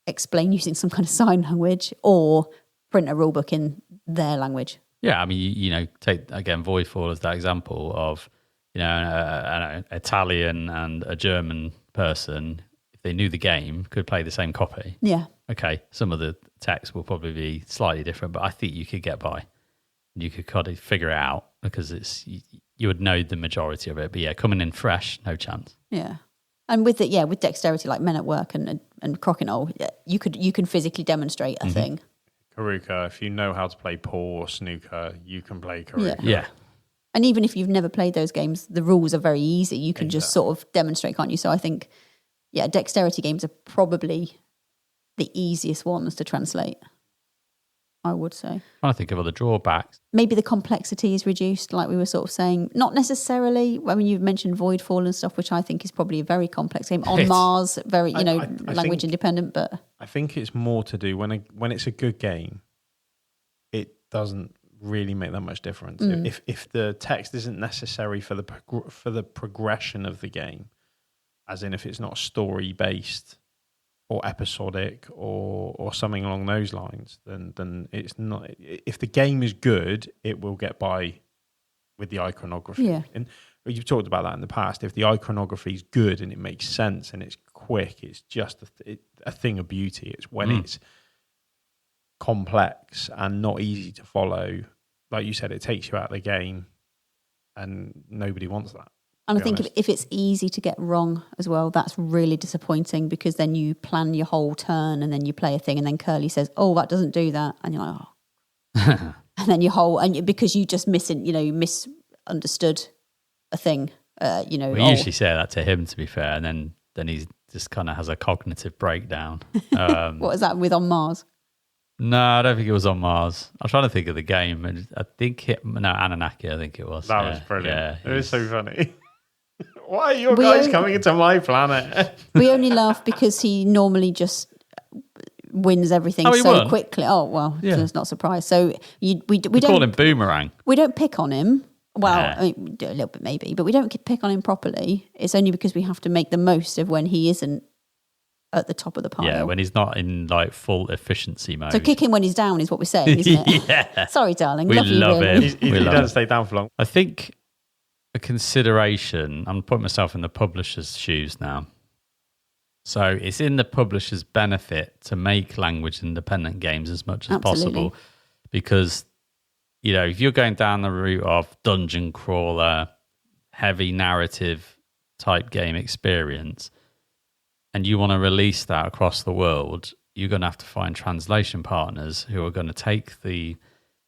explain using some kind of sign language or print a rule book in their language. Yeah, I mean, take, again, Voidfall as that example of, an Italian and a German person, if they knew the game, could play the same copy. Yeah. Okay, some of the text will probably be slightly different, but I think you could get by. You could kind of figure it out because you would know the majority of it. But yeah, coming in fresh, no chance. Yeah. And with dexterity, like Men at Work and Crokinole, you can physically demonstrate a thing. Karuka, if you know how to play pool or snooker, you can play Karuka. Yeah. And even if you've never played those games, the rules are very easy. You can just sort of demonstrate, can't you? So I think, dexterity games are probably the easiest ones to translate, I would say. Trying to think of other drawbacks. Maybe the complexity is reduced, like we were sort of saying. Not necessarily. I mean, you've mentioned Voidfall and stuff, which I think is probably a very complex game. On Mars, very, I language think, independent, but I think it's more to do when it's a good game, it doesn't really make that much difference. If the text isn't necessary for the progression of the game, as in if it's not story based or episodic or something along those lines, then it's not. If the game is good, it will get by with the iconography. Yeah. And you've talked about that in the past. If the iconography is good and it makes sense and it's quick, it's just a thing of beauty. It's when it's complex and not easy to follow. Like you said, it takes you out of the game, and nobody wants that. And I think if it's easy to get wrong as well, that's really disappointing, because then you plan your whole turn and then you play a thing and then Curly says, "Oh, that doesn't do that," and you're like, "Oh," and then because you just misunderstood a thing. We usually say that to him, to be fair, and then he just kind of has a cognitive breakdown. What is that with On Mars? No, I don't think it was On Mars. I'm trying to think of the game, and I think Anunnaki. I think it was. That was brilliant. Yeah, it was so funny. Why are your guys coming into my planet? We only laugh because he normally just wins everything won? quickly. Oh, well, it's not surprised. So we don't call him Boomerang. We don't pick on him. Well, Nah. I mean, we do a little bit maybe, but we don't pick on him properly. It's only because we have to make the most of when he isn't at the top of the pile. Yeah, when he's not in like full efficiency mode. So kick him when he's down is what we're saying, isn't it? Yeah. Sorry, darling. We love you, love really. him. He We love doesn't him. stay down for long. I think a consideration, I'm putting myself in the publisher's shoes now. So it's in the publisher's benefit to make language independent games as much as Absolutely. possible, because if you're going down the route of dungeon crawler, heavy narrative type game experience, and you want to release that across the world, you're going to have to find translation partners who are going to take the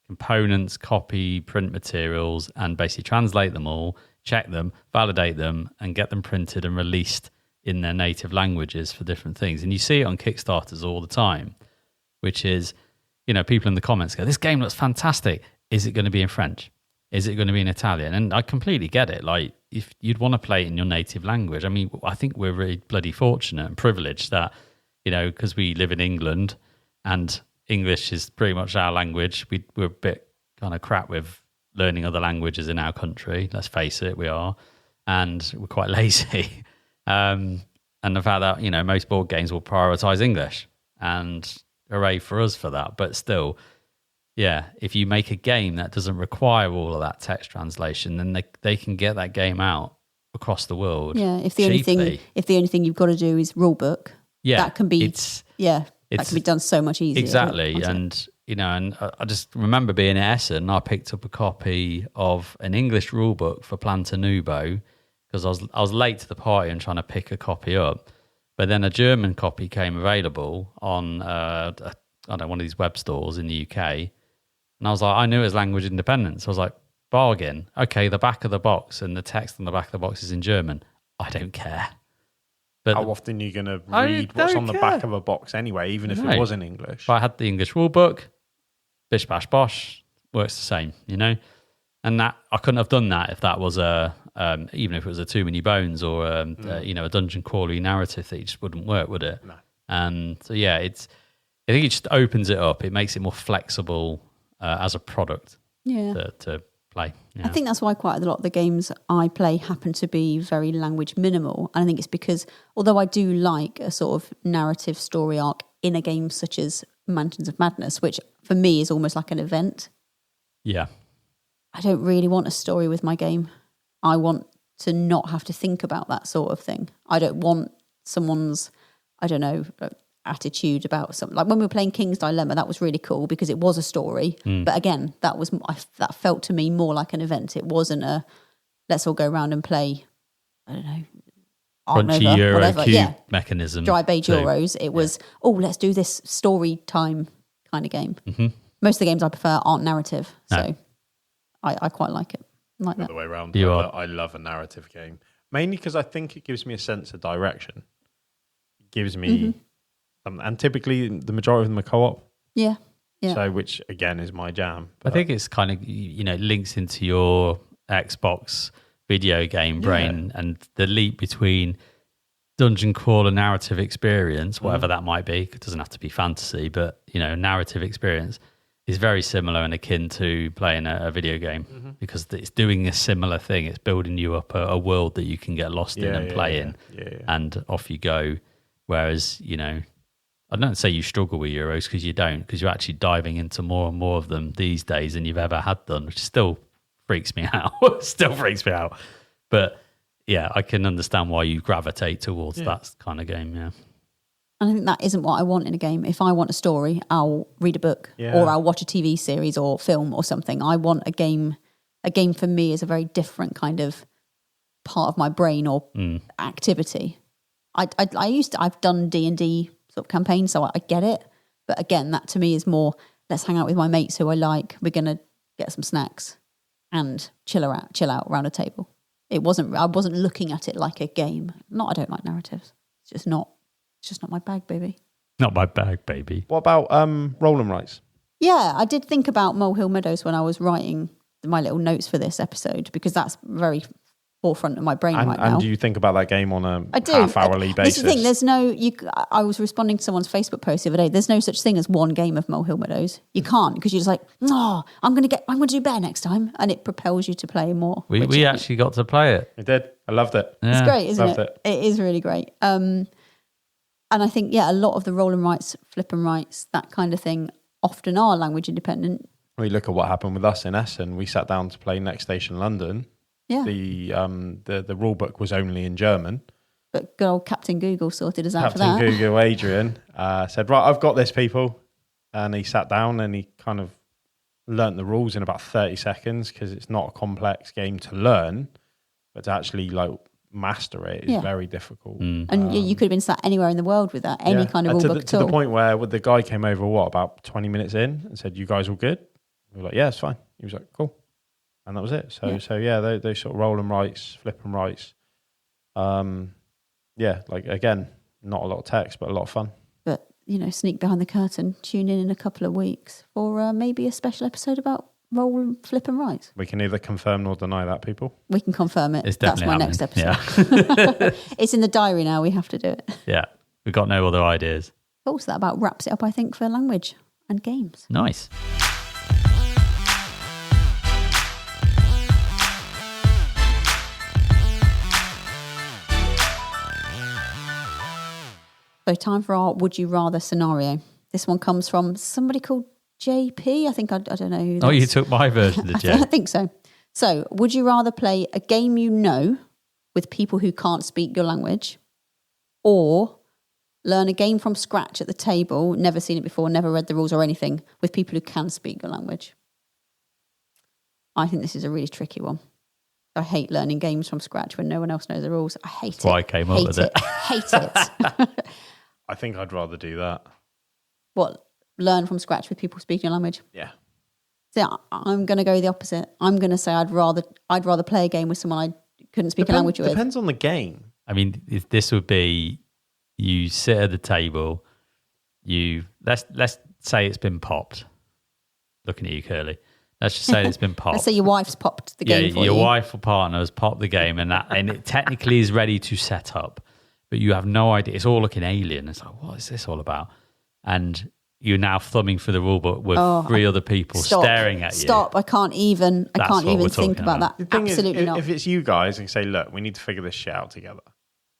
components, copy, print materials, and basically translate them all, check them, validate them, and get them printed and released in their native languages for different things. And you see it on Kickstarters all the time, which is, people in the comments go, this game looks fantastic. Is it going to be in French? Is it going to be in Italian? And I completely get it. Like, if you'd want to play it in your native language, I mean, I think we're really bloody fortunate and privileged that, because we live in England and English is pretty much our language. We're a bit kind of crap with learning other languages in our country. Let's face it, we are. And we're quite lazy. And the fact that, most board games will prioritize English, and hooray for us for that. But still, yeah, if you make a game that doesn't require all of that text translation, then they can get that game out across the world. Yeah, if the only thing you've got to do is rule book, that can be that can be done so much easier. Exactly, and I just remember being at Essen, and I picked up a copy of an English rule book for Planta Nubo because I was late to the party and trying to pick a copy up, but then a German copy came available on one of these web stores in the UK, and I was like, I knew it was language independent, so I was like, bargain. Okay, the back of the box and the text on the back of the box is in German. I don't care. But how often are you going to read what's on the back of a box anyway, even if it was in English? If I had the English rule book, bish bash bosh, works the same, And that I couldn't have done that if that was even if it was a Too Many Bones or a dungeon crawler narrative, that just wouldn't work, would it? No. So yeah, I think it just opens it up. It makes it more flexible as a product. To play. Yeah. I think that's why quite a lot of the games I play happen to be very language minimal. And I think it's because, although I do like a sort of narrative story arc in a game such as Mansions of Madness, which for me is almost like an event. Yeah. I don't really want a story with my game. I want to not have to think about that sort of thing. I don't want someone's, attitude about something. Like when we were playing King's Dilemma, that was really cool because it was a story. But again, that felt to me more like an event. It wasn't a let's all go around and play, Crunchy Euro cube mechanism. Dry Beige Euros. It was, let's do this story time kind of game. Mm-hmm. Most of the games I prefer aren't narrative. So I quite like it. Like that. The way around. I love a narrative game. Mainly because I think it gives me a sense of direction. It gives me... and typically the majority of them are co-op. Yeah. So, which again is my jam. But I think it's kind of, links into your Xbox video game brain and the leap between dungeon crawler narrative experience, whatever that might be. It doesn't have to be fantasy, but, narrative experience is very similar and akin to playing a video game because it's doing a similar thing. It's building you up a world that you can get lost in and play in and off you go. Whereas, I don't say you struggle with Euros because you don't, because you're actually diving into more and more of them these days than you've ever had done, which still freaks me out. But yeah, I can understand why you gravitate towards that kind of game, And I think that isn't what I want in a game. If I want a story, I'll read a book or I'll watch a TV series or film or something. I want a game. A game for me is a very different kind of part of my brain or activity. I've done D&D sort of campaign, so I get it. But again, that to me is more, let's hang out with my mates who I like. We're going to get some snacks and chill out around a table. I wasn't looking at it like a game. I don't like narratives. It's just not my bag, baby. Not my bag, baby. What about roll and writes? Yeah, I did think about Molehill Meadows when I was writing my little notes for this episode because that's very forefront of my brain right now. And do you think about that game on a half-hourly basis? This is the thing. I was responding to someone's Facebook post the other day. There's no such thing as one game of Molehill Meadows. You can't because you're just like, I'm going to do better next time, and it propels you to play more. We actually got to play it. We did. I loved it. It's great, isn't it? Loved it. It is really great. And I think a lot of the roll and writes, flip and writes, that kind of thing, often are language independent. We look at what happened with us in Essen. We sat down to play Next Station London. Yeah. The rule book was only in German, But good old Captain Google sorted us out for Captain that. Google Adrian said, right, I've got this, people. And he sat down and he kind of learnt the rules in about 30 seconds because it's not a complex game to learn, but to actually like master it is very difficult. And you could have been sat anywhere in the world with that, any kind of And rule book to the point where the guy came over, about 20 minutes in and said, you guys all good? We were like, yeah, it's fine. He was like, cool. And that was it. So those sort of roll and rights, flip and rights. Like again, not a lot of text, but a lot of fun. But, sneak behind the curtain, tune in a couple of weeks for maybe a special episode about roll and flip and rights. We can neither confirm nor deny that, people. We can confirm it. It's That's my definitely next happening. episode. It's in the diary now. We have to do it. Yeah. We've got no other ideas. Also, that about wraps it up, I think, for language and games. Nice. So time for our Would You Rather scenario. This one comes from somebody called JP. I think, I don't know who that You is. took my version of the I J. think so. So, would you rather play a game you know with people who can't speak your language, or learn a game from scratch at the table, never seen it before, never read the rules or anything, with people who can speak your language? I think this is a really tricky one. I hate learning games from scratch when no one else knows the rules. I hate That's why I came up with it. Hate it. I think I'd rather do that. What? Learn from scratch with people speaking your language? Yeah. So I'm going to go the opposite. I'm going to say I'd rather play a game with someone I couldn't speak a language with. Depends on the game. I mean, this would be you sit at the table. Let's say it's been popped. Looking at you, Curly. Let's just say it's been popped. Let's say your wife's popped the game for you. Your wife or partner has popped the game, and it technically is ready to set up, but you have no idea. It's all looking alien. It's like, what is this all about? And you're now thumbing through the rule book with three other people staring at you. Stop! I can't even think about that. The thing Absolutely is, not. if it's you guys and say, look, we need to figure this shit out together.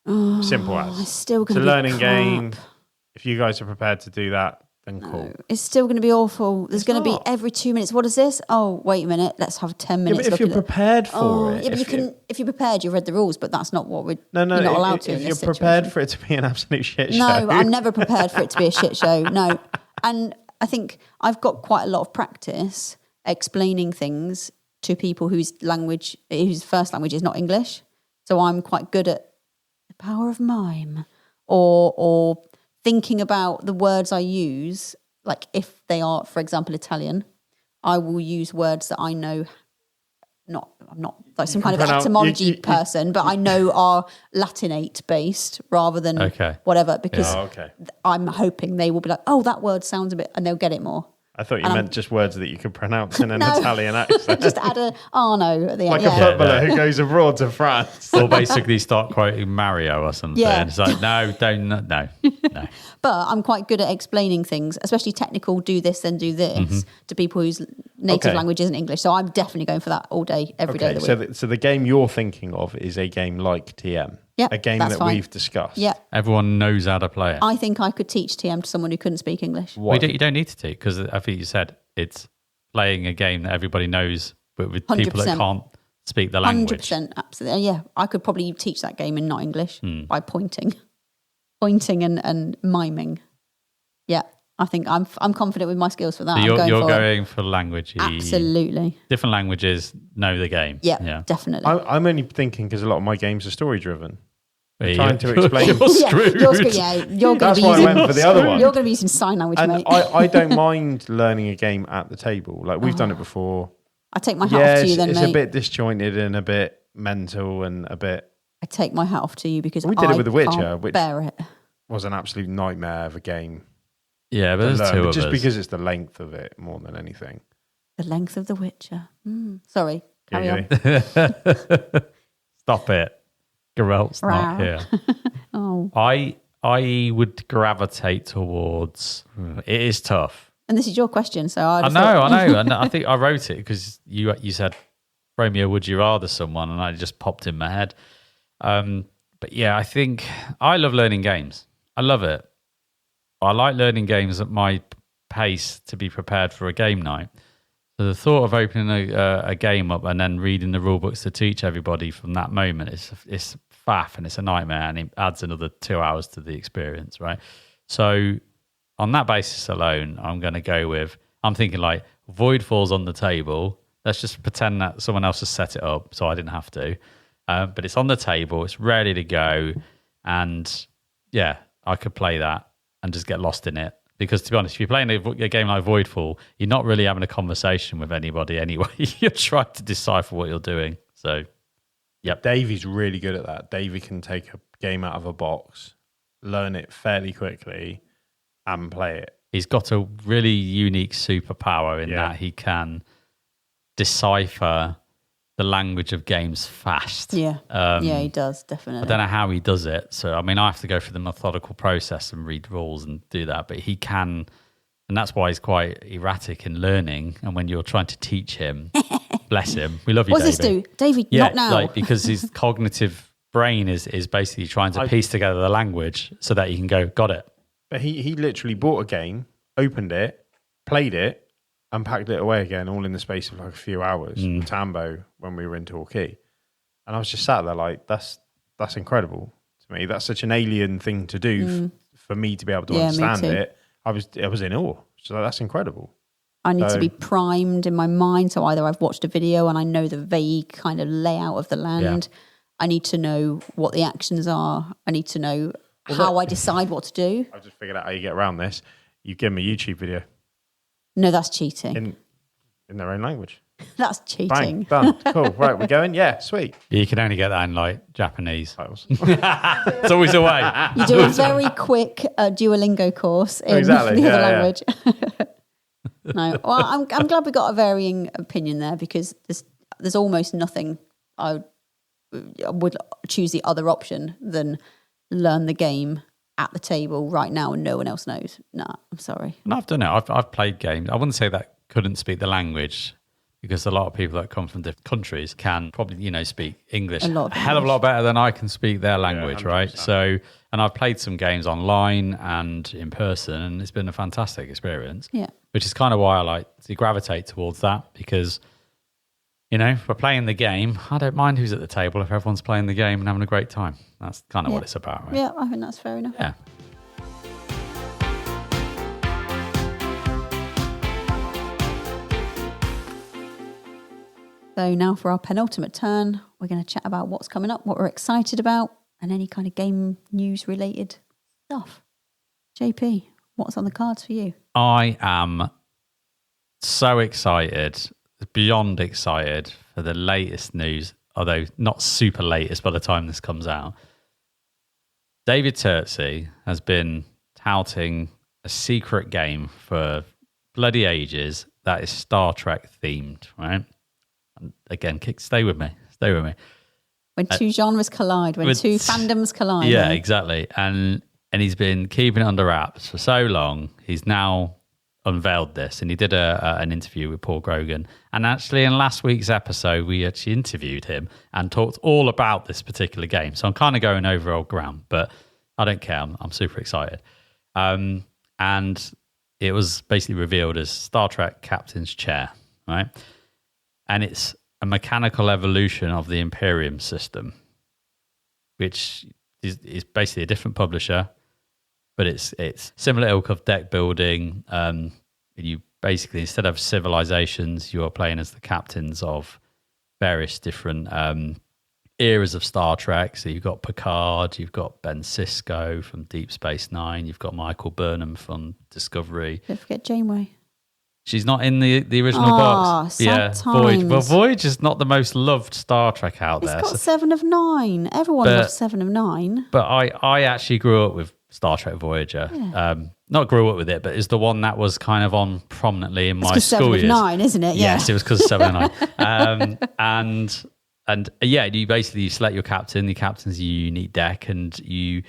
Simple as. It's still It's going a to be learning crap. game. If you guys are prepared to do that, then cool. It's still going to be awful. There's going to be not. every 2 minutes. What is this? Oh, wait a minute. Let's have 10 minutes. But if you're prepared for it. Yeah, but if you're prepared, you've read the rules, but that's not what we're No, you're not allowed to if in you're this situation. prepared for it to be an absolute shit show. No, I'm never prepared for it to be a shit show. No. And I think I've got quite a lot of practice explaining things to people whose first language is not English. So I'm quite good at the power of mime or thinking about the words I use. Like if they are, for example, Italian, I will use words that I know I'm not like some kind of etymology person, but I know are Latinate based rather than whatever, because I'm hoping they will be like, oh, that word sounds a bit, and they'll get it more. I thought you meant just words that you could pronounce in an Italian accent. Just add a no at the end. Like a footballer who goes abroad to France. Or basically start quoting Mario or something. Yeah. It's like, no. But I'm quite good at explaining things, especially technical, do this, then do this, to people whose native language isn't English. So I'm definitely going for that all day, every day of the week. So the game you're thinking of is a game like TM. Yeah, a game that we've discussed. Yeah. Everyone knows how to play it. I think I could teach TM to someone who couldn't speak English. Well, you don't need to teach, because I think you said it's playing a game that everybody knows, but with 100%. people that can't speak the language. 100%, absolutely. Yeah, I could probably teach that game in not English by pointing and miming. Yeah, I think I'm confident with my skills for that. So you're for going for language. Absolutely. Different languages know the game. Yeah. Definitely. I'm only thinking because a lot of my games are story driven. Yeah, Trying to explain. You're screwed. You're screwed. Yeah, you're going That's to be why using. I went for the other one. You're going to be using sign language, And mate. I don't mind learning a game at the table. Like we've done it before. I take my hat off to you then, it's mate. a bit disjointed and a bit mental and a bit... I take my hat off to you because We did it with The Witcher, can't which bear it. was an absolute nightmare of a game. Yeah, but there's two of us. Just because it's the length of it more than anything. The length of The Witcher. Sorry, carry on. Stop it. Geralt's not here. Oh. I would gravitate towards... It is tough. And this is your question, so I know. And I think I wrote it because you said, throw me a would you rather someone, and I just popped in my head. But yeah, I think I love learning games. I love it. I like learning games at my pace to be prepared for a game night. So the thought of opening a game up and then reading the rule books to teach everybody from that moment is faff and it's a nightmare, and it adds another 2 hours to the experience, right? So on that basis alone, I'm going to go with, I'm thinking like Voidfall's on the table. Let's just pretend that someone else has set it up so I didn't have to. But it's on the table, it's ready to go. And yeah, I could play that and just get lost in it. Because to be honest, if you're playing a game like Voidfall, you're not really having a conversation with anybody anyway. You're trying to decipher what you're doing. So, yep. Davey's really good at that. Davey can take a game out of a box, learn it fairly quickly, and play it. He's got a really unique superpower in that he can decipher the language of games fast. Yeah, he does, definitely. I don't know how he does it. So, I mean, I have to go through the methodical process and read rules and do that. But he can, and that's why he's quite erratic in learning. And when you're trying to teach him, bless him, we love you, What's Davey. this do? Davey, not now. Like, because his cognitive brain is basically trying to piece together the language so that he can go, got it. But he literally bought a game, opened it, played it, and packed it away again, all in the space of like a few hours. Tambo, when we were in Torquay, and I was just sat there like, that's incredible to me. That's such an alien thing to do for me to be able to understand it. I was in awe. So that's incredible. I need to be primed in my mind. So either I've watched a video and I know the vague kind of layout of the land. Yeah. I need to know what the actions are. I need to know how I decide what to do. I've just figured out how you get around this. You give them a YouTube video. No, that's cheating. In their own language. That's cheating. Bang, done. Cool. Right, we're going? Yeah, sweet. You can only get that in like Japanese. It's always a way. You do a very quick Duolingo course in the other language. No, well, I'm glad we got a varying opinion there, because there's almost nothing I would choose the other option than learn the game at the table right now and no one else knows. Nah, I'm sorry. No, I've done it. I've played games. I wouldn't say that couldn't speak the language, because a lot of people that come from different countries can probably, speak English a hell of a lot better than I can speak their language, right? So, and I've played some games online and in person, and it's been a fantastic experience. Yeah. Which is kind of why I like to gravitate towards that, because, if we're playing the game, I don't mind who's at the table if everyone's playing the game and having a great time. That's kind of what it's about, right? Yeah, I think that's fair enough. Yeah. So now for our penultimate turn, we're going to chat about what's coming up, what we're excited about, and any kind of game news related stuff. JP, what's on the cards for you? I am so excited, beyond excited, for the latest news, although not super latest by the time this comes out. David Turtsey has been touting a secret game for bloody ages that is Star Trek themed, right? And again, stay with me. When two genres collide, when two fandoms collide. Yeah, exactly. And he's been keeping it under wraps for so long. He's now unveiled this, and he did an interview with Paul Grogan. And actually, in last week's episode, we actually interviewed him and talked all about this particular game. So I'm kind of going over old ground, but I don't care. I'm super excited. And it was basically revealed as Star Trek Captain's Chair, right? And it's a mechanical evolution of the Imperium system, which is basically a different publisher, but it's similar ilk of deck building. You basically, instead of civilizations, you are playing as the captains of various different eras of Star Trek. So you've got Picard, you've got Ben Sisko from Deep Space Nine, you've got Michael Burnham from Discovery. Don't forget Janeway. She's not in the original box. Sad times. Voyage. Well, Voyage is not the most loved Star Trek out there. It's got 7 of 9. Everyone loves 7 of 9. But I actually grew up with Star Trek Voyager. Yeah. Not grew up with it, but it's the one that was kind of on prominently in my school years. 7 of 9, isn't it? Yes, it was because of 7 of 9. And you basically select your captain. The captain's a unique deck, and you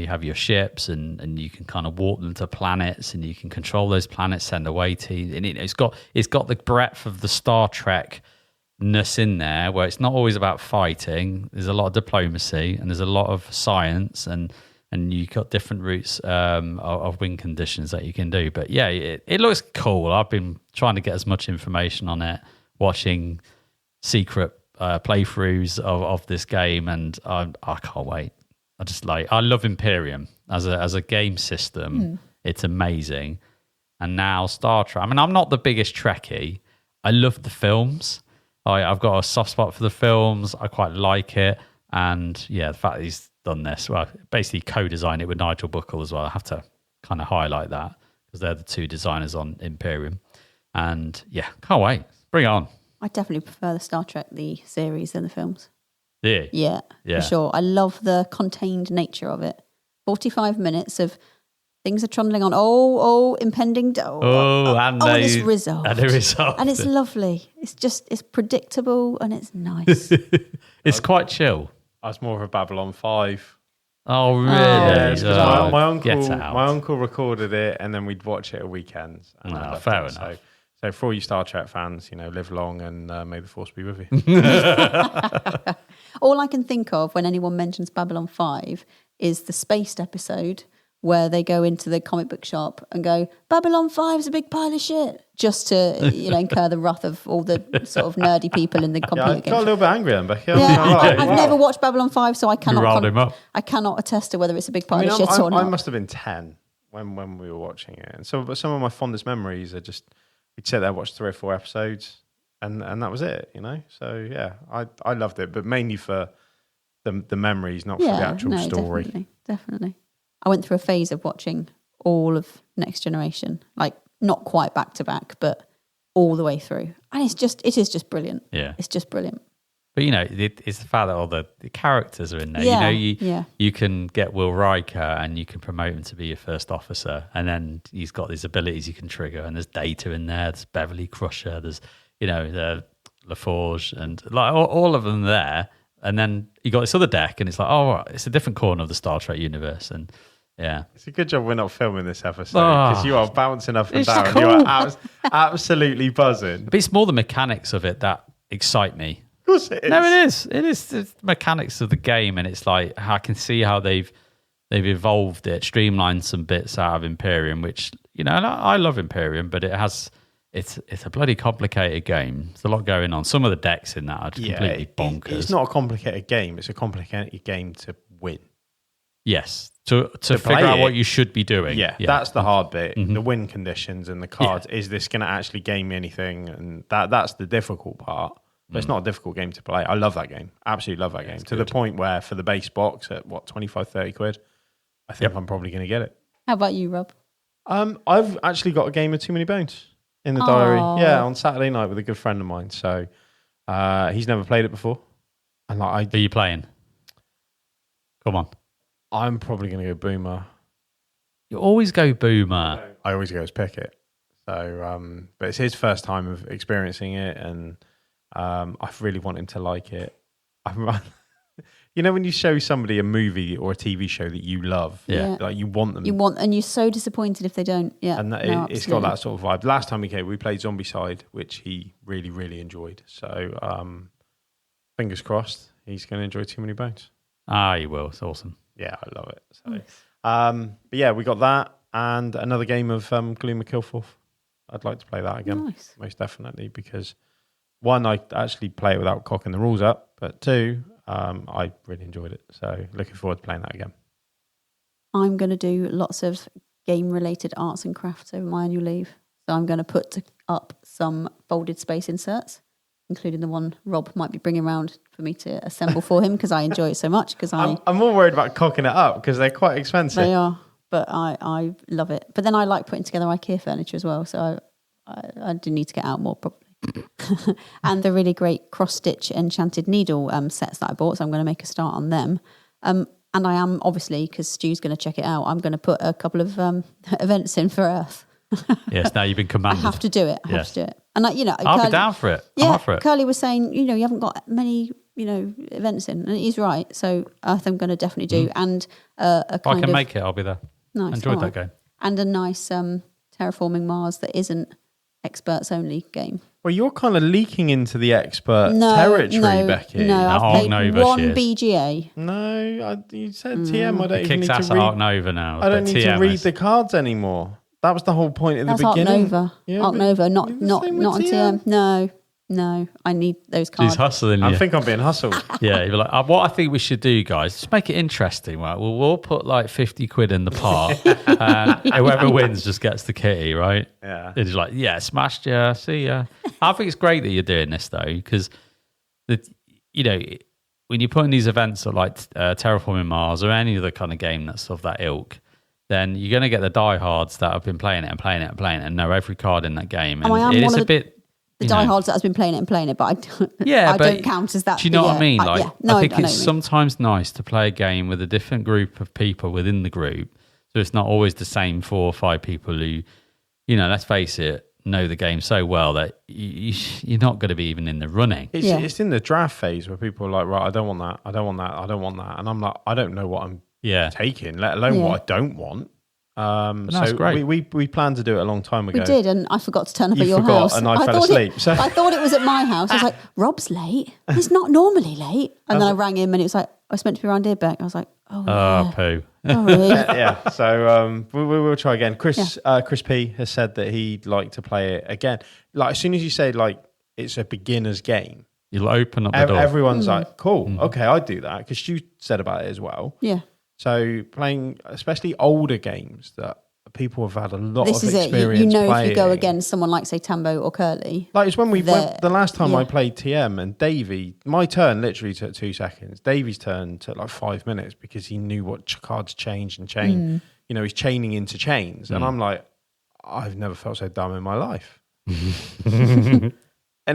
have your ships, and you can kind of warp them to planets, and you can control those planets, send away teams, and it's got the breadth of the Star Trek-ness in there, where it's not always about fighting. There's a lot of diplomacy, and there's a lot of science, and you've got different routes of win conditions that you can do. But yeah, it looks cool. I've been trying to get as much information on it, watching secret playthroughs of this game, and I can't wait. I love Imperium as a game system. It's amazing. And now Star Trek. I mean, I'm not the biggest Trekkie. I love the films. I've got a soft spot for the films. I quite like it. And yeah, the fact that he's done this, well, basically co-designed it with Nigel Buckle as well. I have to kind of highlight that because they're the two designers on Imperium. And yeah, can't wait. Bring it on. I definitely prefer the Star Trek, the series, than the films. Yeah, for sure. I love the contained nature of it. 45 minutes of things are trundling on. Impending. And it's resolved. And it's lovely. It's predictable and it's nice. It's quite chill. I was more of a Babylon 5. Oh, really? Yeah, my uncle recorded it and then we'd watch it at weekends. And fair enough. So for all you Star Trek fans, live long and may the force be with you. All I can think of when anyone mentions Babylon 5 is the Spaced episode where they go into the comic book shop and go, Babylon 5's a big pile of shit, just to incur the wrath of all the sort of nerdy people in the computer I got a little bit angry then, Becky. I've never watched Babylon 5, so I cannot I cannot attest to whether it's a big pile of shit or not. I must have been 10 when we were watching it. And some of my fondest memories are just, we'd sit there, watch 3 or 4 episodes, and that was it, So yeah, I loved it, but mainly for the memories, not for the actual story. Definitely. I went through a phase of watching all of Next Generation, like not quite back to back, but all the way through, and it is just brilliant. Yeah, it's just brilliant. But it's the fact that all the characters are in there. You can get Will Riker and you can promote him to be your first officer, and then he's got these abilities you can trigger. And there's Data in there. There's Beverly Crusher. There's the LaForge and like all of them there. And then you got this other deck, and it's like, it's a different corner of the Star Trek universe. And yeah, it's a good job we're not filming this episode because you are bouncing up and down. Cool. You are absolutely buzzing. But it's more the mechanics of it that excite me. Of course it is. No, it is. It is the mechanics of the game, and it's like I can see how they've evolved it, streamlined some bits out of Imperium, which and I love Imperium, but it's a bloody complicated game. There's a lot going on. Some of the decks in that are completely bonkers. It's not a complicated game. It's a complicated game to win. Yes, to figure out what you should be doing. Yeah, that's the hard bit. Mm-hmm. The win conditions and the cards. Yeah. Is this going to actually gain me anything? And that's the difficult part. But it's not a difficult game to play. I love that game. Absolutely love that game. To the point where for the base box at 25, 30 quid, I think I'm probably going to get it. How about you, Rob? I've actually got a game of Too Many Bones in the diary. Yeah, on Saturday night with a good friend of mine. So he's never played it before. And are you playing? Come on. I'm probably going to go Boomer. You always go Boomer. I always go as Pickett. So, but it's his first time of experiencing it, and I really want him to like it. When you show somebody a movie or a TV show that you love, like you want them. And you're so disappointed if they don't. Yeah, and it's got that sort of vibe. Last time we came, we played Zombicide, which he really, really enjoyed. So, fingers crossed, he's going to enjoy Too Many Bones. He will. It's awesome. Yeah, I love it. So, but yeah, we got that and another game of Gloom of Kilforth. I'd like to play that again, most definitely, because one, I actually play it without cocking the rules up, but two, I really enjoyed it. So looking forward to playing that again. I'm going to do lots of game-related arts and crafts over my annual leave. So I'm going to put up some folded space inserts, including the one Rob might be bringing around for me to assemble for him because I enjoy it so much. I'm more worried about cocking it up because they're quite expensive. They are, but I love it. But then I like putting together IKEA furniture as well, so I do need to get out more probably. And the really great cross-stitch enchanted needle sets that I bought, so I'm going to make a start on them. And I am, obviously, because Stu's going to check it out, I'm going to put a couple of events in for Earth. Yes, now you've been commanded. I have to do it. And I'll be down for it. Yeah, I'm up for it. Curly was saying, you haven't got many, events in, and he's right. So Earth, I'm going to definitely do, and a kind if I can make it, I'll be there. Nice, enjoyed that game, and a nice Terraforming Mars that isn't experts only game. Well, you're kind of leaking into the expert territory, Becky. No, I've played one BGA. No, you said TM. I don't even need to read. Arc Nova now. I don't need to read the cards anymore. That was the whole point at the beginning. Arc Nova. Arc Nova, not on TM. No. No, I need those She's cards. hustling I you. think I'm being hustled. Yeah, you're like, what I think we should do, guys, just make it interesting, right? We'll all put like 50 quid in the pot. Whoever wins just gets the kitty, right? Yeah. It's like, yeah, smashed ya, see ya. I think it's great that you're doing this though, because when you're putting these events at like Terraforming Mars or any other kind of game that's of that ilk, then you're going to get the diehards that have been playing it and know every card in that game. And I am it one is of a bit... The diehards that has been playing it, but I don't, Yeah, I but don't count as that. Do you know what I mean? I I think it's sometimes nice to play a game with a different group of people within the group. So it's not always the same 4 or 5 people who, let's face it, know the game so well that you're not going to be even in the running. It's in the draft phase where people are like, right, I don't want that. And I'm like, I don't know what I'm taking, let alone what I don't want. So great. We planned to do it a long time ago. We did, and I forgot to turn up at your house. And I fell asleep. I thought it was at my house. I was like, Rob's late. He's not normally late. And then I rang him, and it was like, I was meant to be around here, Beck. I was like, poo. Sorry. Yeah. So we will try again. Chris P has said that he'd like to play it again. Like as soon as you say like it's a beginner's game, you'll open up the door. Everyone's like, cool, okay, I'd do that because you said about it as well. Yeah. So playing, especially older games that people have had a lot of experience playing. You know, playing. if you go against someone like, say, Tambo or Curly. Like it's when we went, the last time I played TM and Davey, my turn literally took 2 seconds. Davey's turn took like 5 minutes because he knew what cards change and chain. He's chaining into chains. And I'm like, I've never felt so dumb in my life. And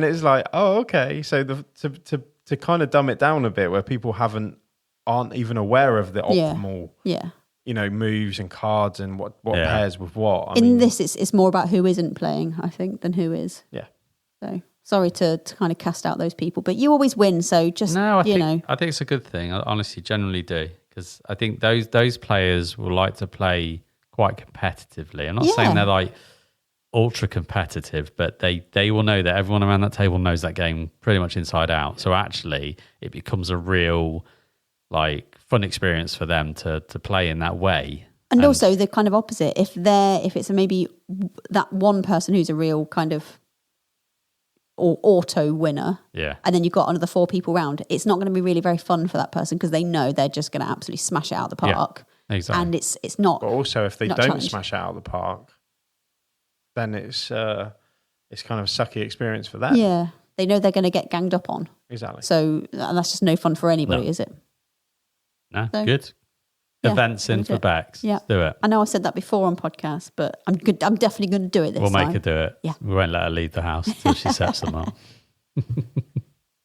it's like, oh, okay. So to kind of dumb it down a bit where people aren't even aware of the optimal moves and cards and what pairs with what. I mean, this, it's more about who isn't playing, I think, than who is. Yeah. So sorry to kind of cast out those people, but you always win. So just, I think it's a good thing. I honestly generally do, because I think those players will like to play quite competitively. I'm not saying they're like ultra competitive, but they will know that everyone around that table knows that game pretty much inside out. So actually it becomes a real like fun experience for them to play in that way. And also the kind of opposite, if it's maybe that one person who's a real kind of or auto winner, and then you've got another 4 people round, it's not going to be really very fun for that person because they know they're just going to absolutely smash it out of the park. Yeah, exactly. And it's not. But also, if they don't challenged. smash it out of the park, then it's kind of a sucky experience for them. Yeah, they know they're going to get ganged up on. Exactly. So that's just no fun for anybody, is it? No, good. Events in for Bex. Yeah. Let's do it. I know I said that before on podcast, but I'm definitely going to do it this time. We'll make her do it. Yeah. We won't let her leave the house until she sets them up.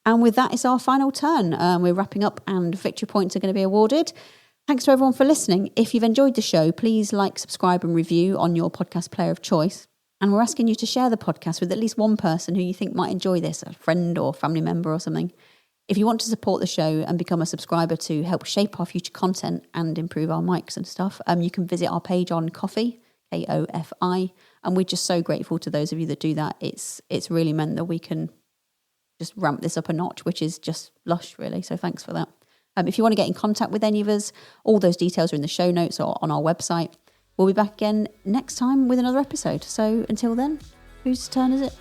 And with that, it's our final turn. We're wrapping up and victory points are going to be awarded. Thanks to everyone for listening. If you've enjoyed the show, please like, subscribe and review on your podcast player of choice. And we're asking you to share the podcast with at least one person who you think might enjoy this, a friend or family member or something. If you want to support the show and become a subscriber to help shape our future content and improve our mics and stuff, you can visit our page on Ko-fi, Kofi, and we're just so grateful to those of you that do that. It's really meant that we can just ramp this up a notch, which is just lush, really. So thanks for that. If you want to get in contact with any of us, all those details are in the show notes or on our website. We'll be back again next time with another episode. So until then, whose turn is it?